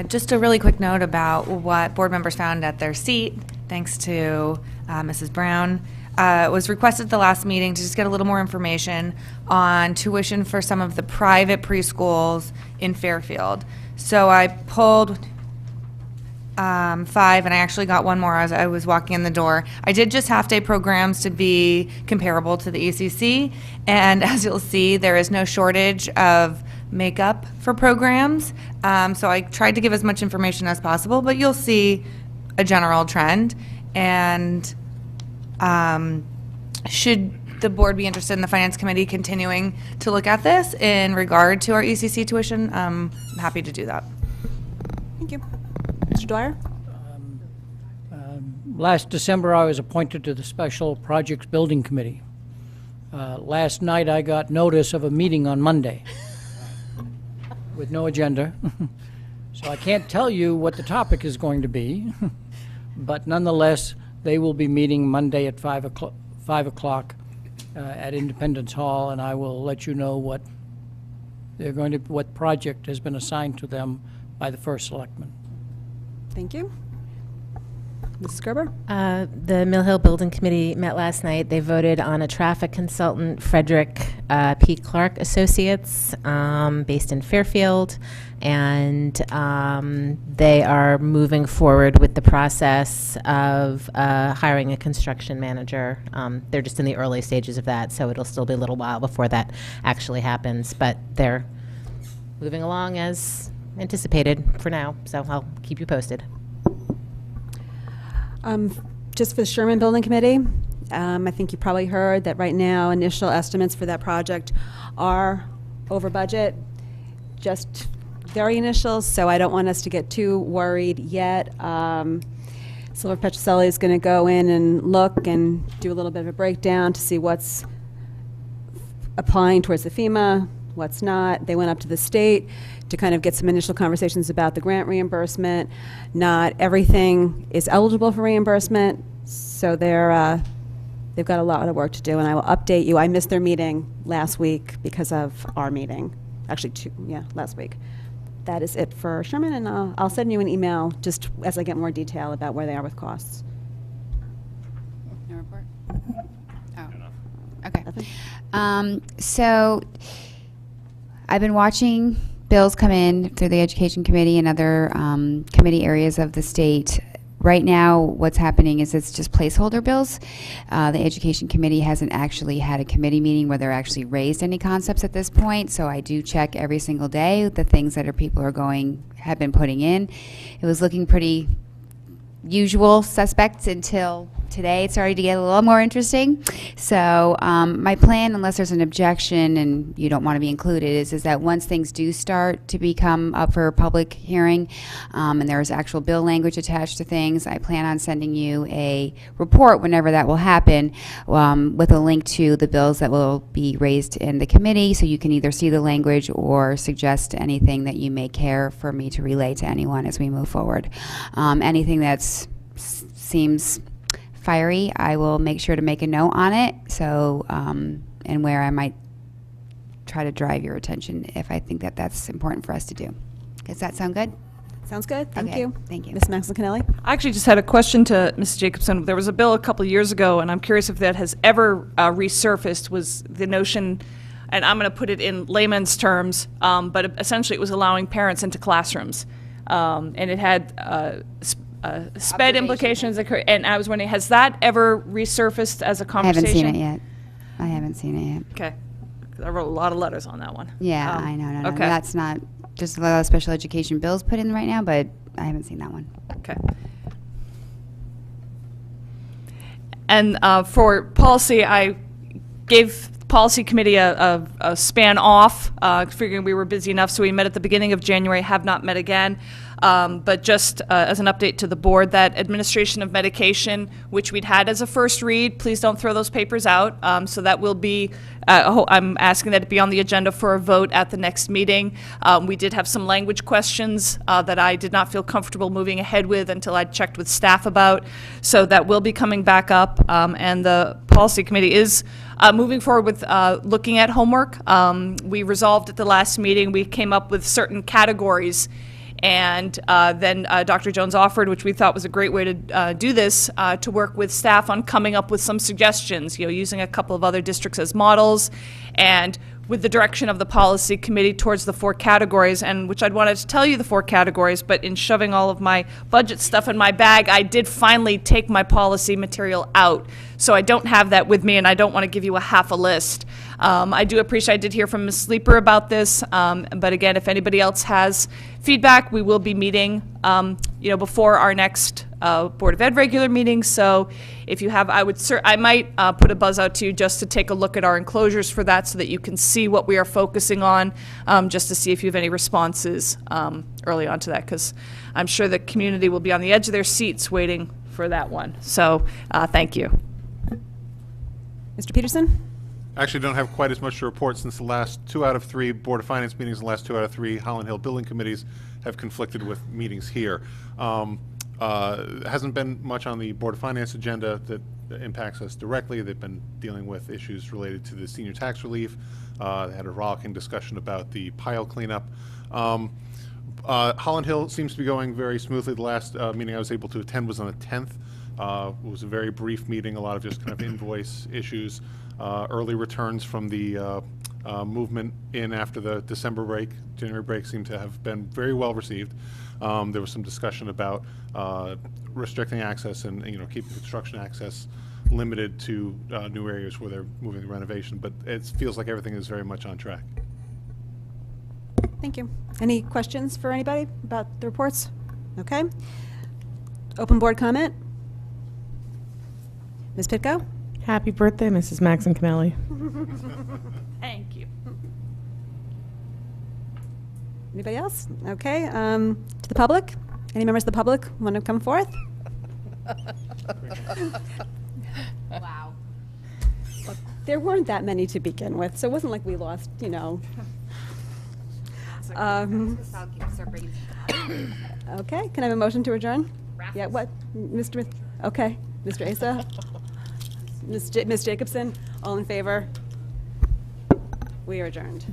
Just a really quick note about what board members found at their seat, thanks to Mrs. Brown. It was requested at the last meeting to just get a little more information on tuition for some of the private preschools in Fairfield. So I pulled 5, and I actually got one more as I was walking in the door. I did just half-day programs to be comparable to the ECC, and as you'll see, there is no shortage of makeup for programs. So I tried to give as much information as possible, but you'll see a general trend. And should the board be interested in the Finance Committee continuing to look at this in regard to our ECC tuition, I'm happy to do that. Thank you. Mr. Dwyer? Last December, I was appointed to the Special Projects Building Committee. Last night, I got notice of a meeting on Monday with no agenda. So I can't tell you what the topic is going to be, but nonetheless, they will be meeting Monday at 5 o'clock at Independence Hall, and I will let you know what what project has been assigned to them by the first selectman. Thank you. Mrs. Gerber? The Mill Hill Building Committee met last night. They voted on a traffic consultant, Frederick P. Clark Associates, based in Fairfield, and they are moving forward with the process of hiring a construction manager. They're just in the early stages of that, so it'll still be a little while before that actually happens, but they're moving along as anticipated for now, so I'll keep you posted. Just for the Sherman Building Committee, I think you probably heard that right now initial estimates for that project are over budget, just very initial, so I don't want us to get too worried yet. Silver Petrocelli is going to go in and look and do a little bit of a breakdown to see what's applying towards the FEMA, what's not. They went up to the state to kind of get some initial conversations about the grant reimbursement. Not everything is eligible for reimbursement, so they've got a lot of work to do, and I will update you. I missed their meeting last week because of our meeting. Actually, last week. That is it for Sherman, and I'll send you an email just as I get more detail about where they are with costs. No report? Oh, okay. So I've been watching bills come in through the Education Committee and other committee areas of the state. Right now, what's happening is it's just placeholder bills. The Education Committee hasn't actually had a committee meeting where they're actually raised any concepts at this point, so I do check every single day the things that people have been putting in. It was looking pretty usual suspects until today. It started to get a little more interesting. So my plan, unless there's an objection and you don't want to be included, is that once things do start to become up for public hearing and there's actual bill language attached to things, I plan on sending you a report whenever that will happen with a link to the bills that will be raised in the committee, so you can either see the language or suggest anything that you may care for me to relay to anyone as we move forward. Anything that seems fiery, I will make sure to make a note on it, so and where I might try to drive your attention if I think that that's important for us to do. Does that sound good? Sounds good. Thank Okay, you. thank you. Ms. Maxwell-Kennelly? I actually just had a question to Ms. Jacobson. There was a bill a couple of years ago, and I'm curious if that has ever resurfaced, was the notion, and I'm going to put it in layman's terms, but essentially it was allowing parents into classrooms. And it had SPED implications, and I was wondering, has that ever resurfaced as a I conversation? haven't seen it yet. I haven't seen it yet. Okay. 'Cause I wrote a lot of letters on that one. Yeah, I know. No, okay. that's not, just a lot of special education bills put in right now, but I haven't seen that one. Okay. And for policy, I gave the policy committee a span off, figuring we were busy enough, so we met at the beginning of January, have not met again. But just as an update to the board, that administration of medication, which we'd had as a first read, please don't throw those papers out. So that will be, I'm asking that it be on the agenda for a vote at the next meeting. We did have some language questions that I did not feel comfortable moving ahead with until I checked with staff about. So that will be coming back up, and the policy committee is moving forward with looking at homework. We resolved at the last meeting, we came up with certain categories. And then Dr. Jones offered, which we thought was a great way to do this, to work with staff on coming up with some suggestions, using a couple of other districts as models, and with the direction of the policy committee towards the 4 categories, and which I'd wanted to tell you the 4 categories, but in shoving all of my budget stuff in my bag, I did finally take my policy material out. So I don't have that with me, and I don't want to give you a half a list. I do appreciate, I did hear from Ms. Sleeper about this, but again, if anybody else has feedback, we will be meeting, before our next Board of Ed regular meeting. So if you have, I might put a buzz out to you just to take a look at our enclosures for that, so that you can see what we are focusing on, just to see if you have any responses early on to that, because I'm sure the community will be on the edge of their seats waiting for that one. So, thank you. Mr. Peterson? Actually, don't have quite as much to report since the last 2 out of 3 Board of Finance meetings, the last 2 out of 3 Holland Hill Building Committees have conflicted with meetings here. Hasn't been much on the Board of Finance agenda that impacts us directly. They've been dealing with issues related to the senior tax relief. They had a rollicking discussion about the pile cleanup. Holland Hill seems to be going very smoothly. The last meeting I was able to attend was on the 10th. It was a very brief meeting, a lot of just kind of invoice issues, early returns from the movement in after the December break. January break seemed to have been very well received. There was some discussion about restricting access and keeping construction access limited to new areas where they're moving the renovation, but it feels like everything is very much on track. Thank you. Any questions for anybody about the reports? Okay. Open board comment. Ms. Pitko? Happy birthday, Mrs. Maxon Camelli. Thank you. Anybody else? Okay. To the public? Any members of the public want to come forth? Wow. Look, there weren't that many to begin with, so it wasn't like we lost, Okay, can I have a motion to adjourn? Yeah, what? Okay, Mr. Asa? Ms. Jacobson, all in favor? We are adjourned.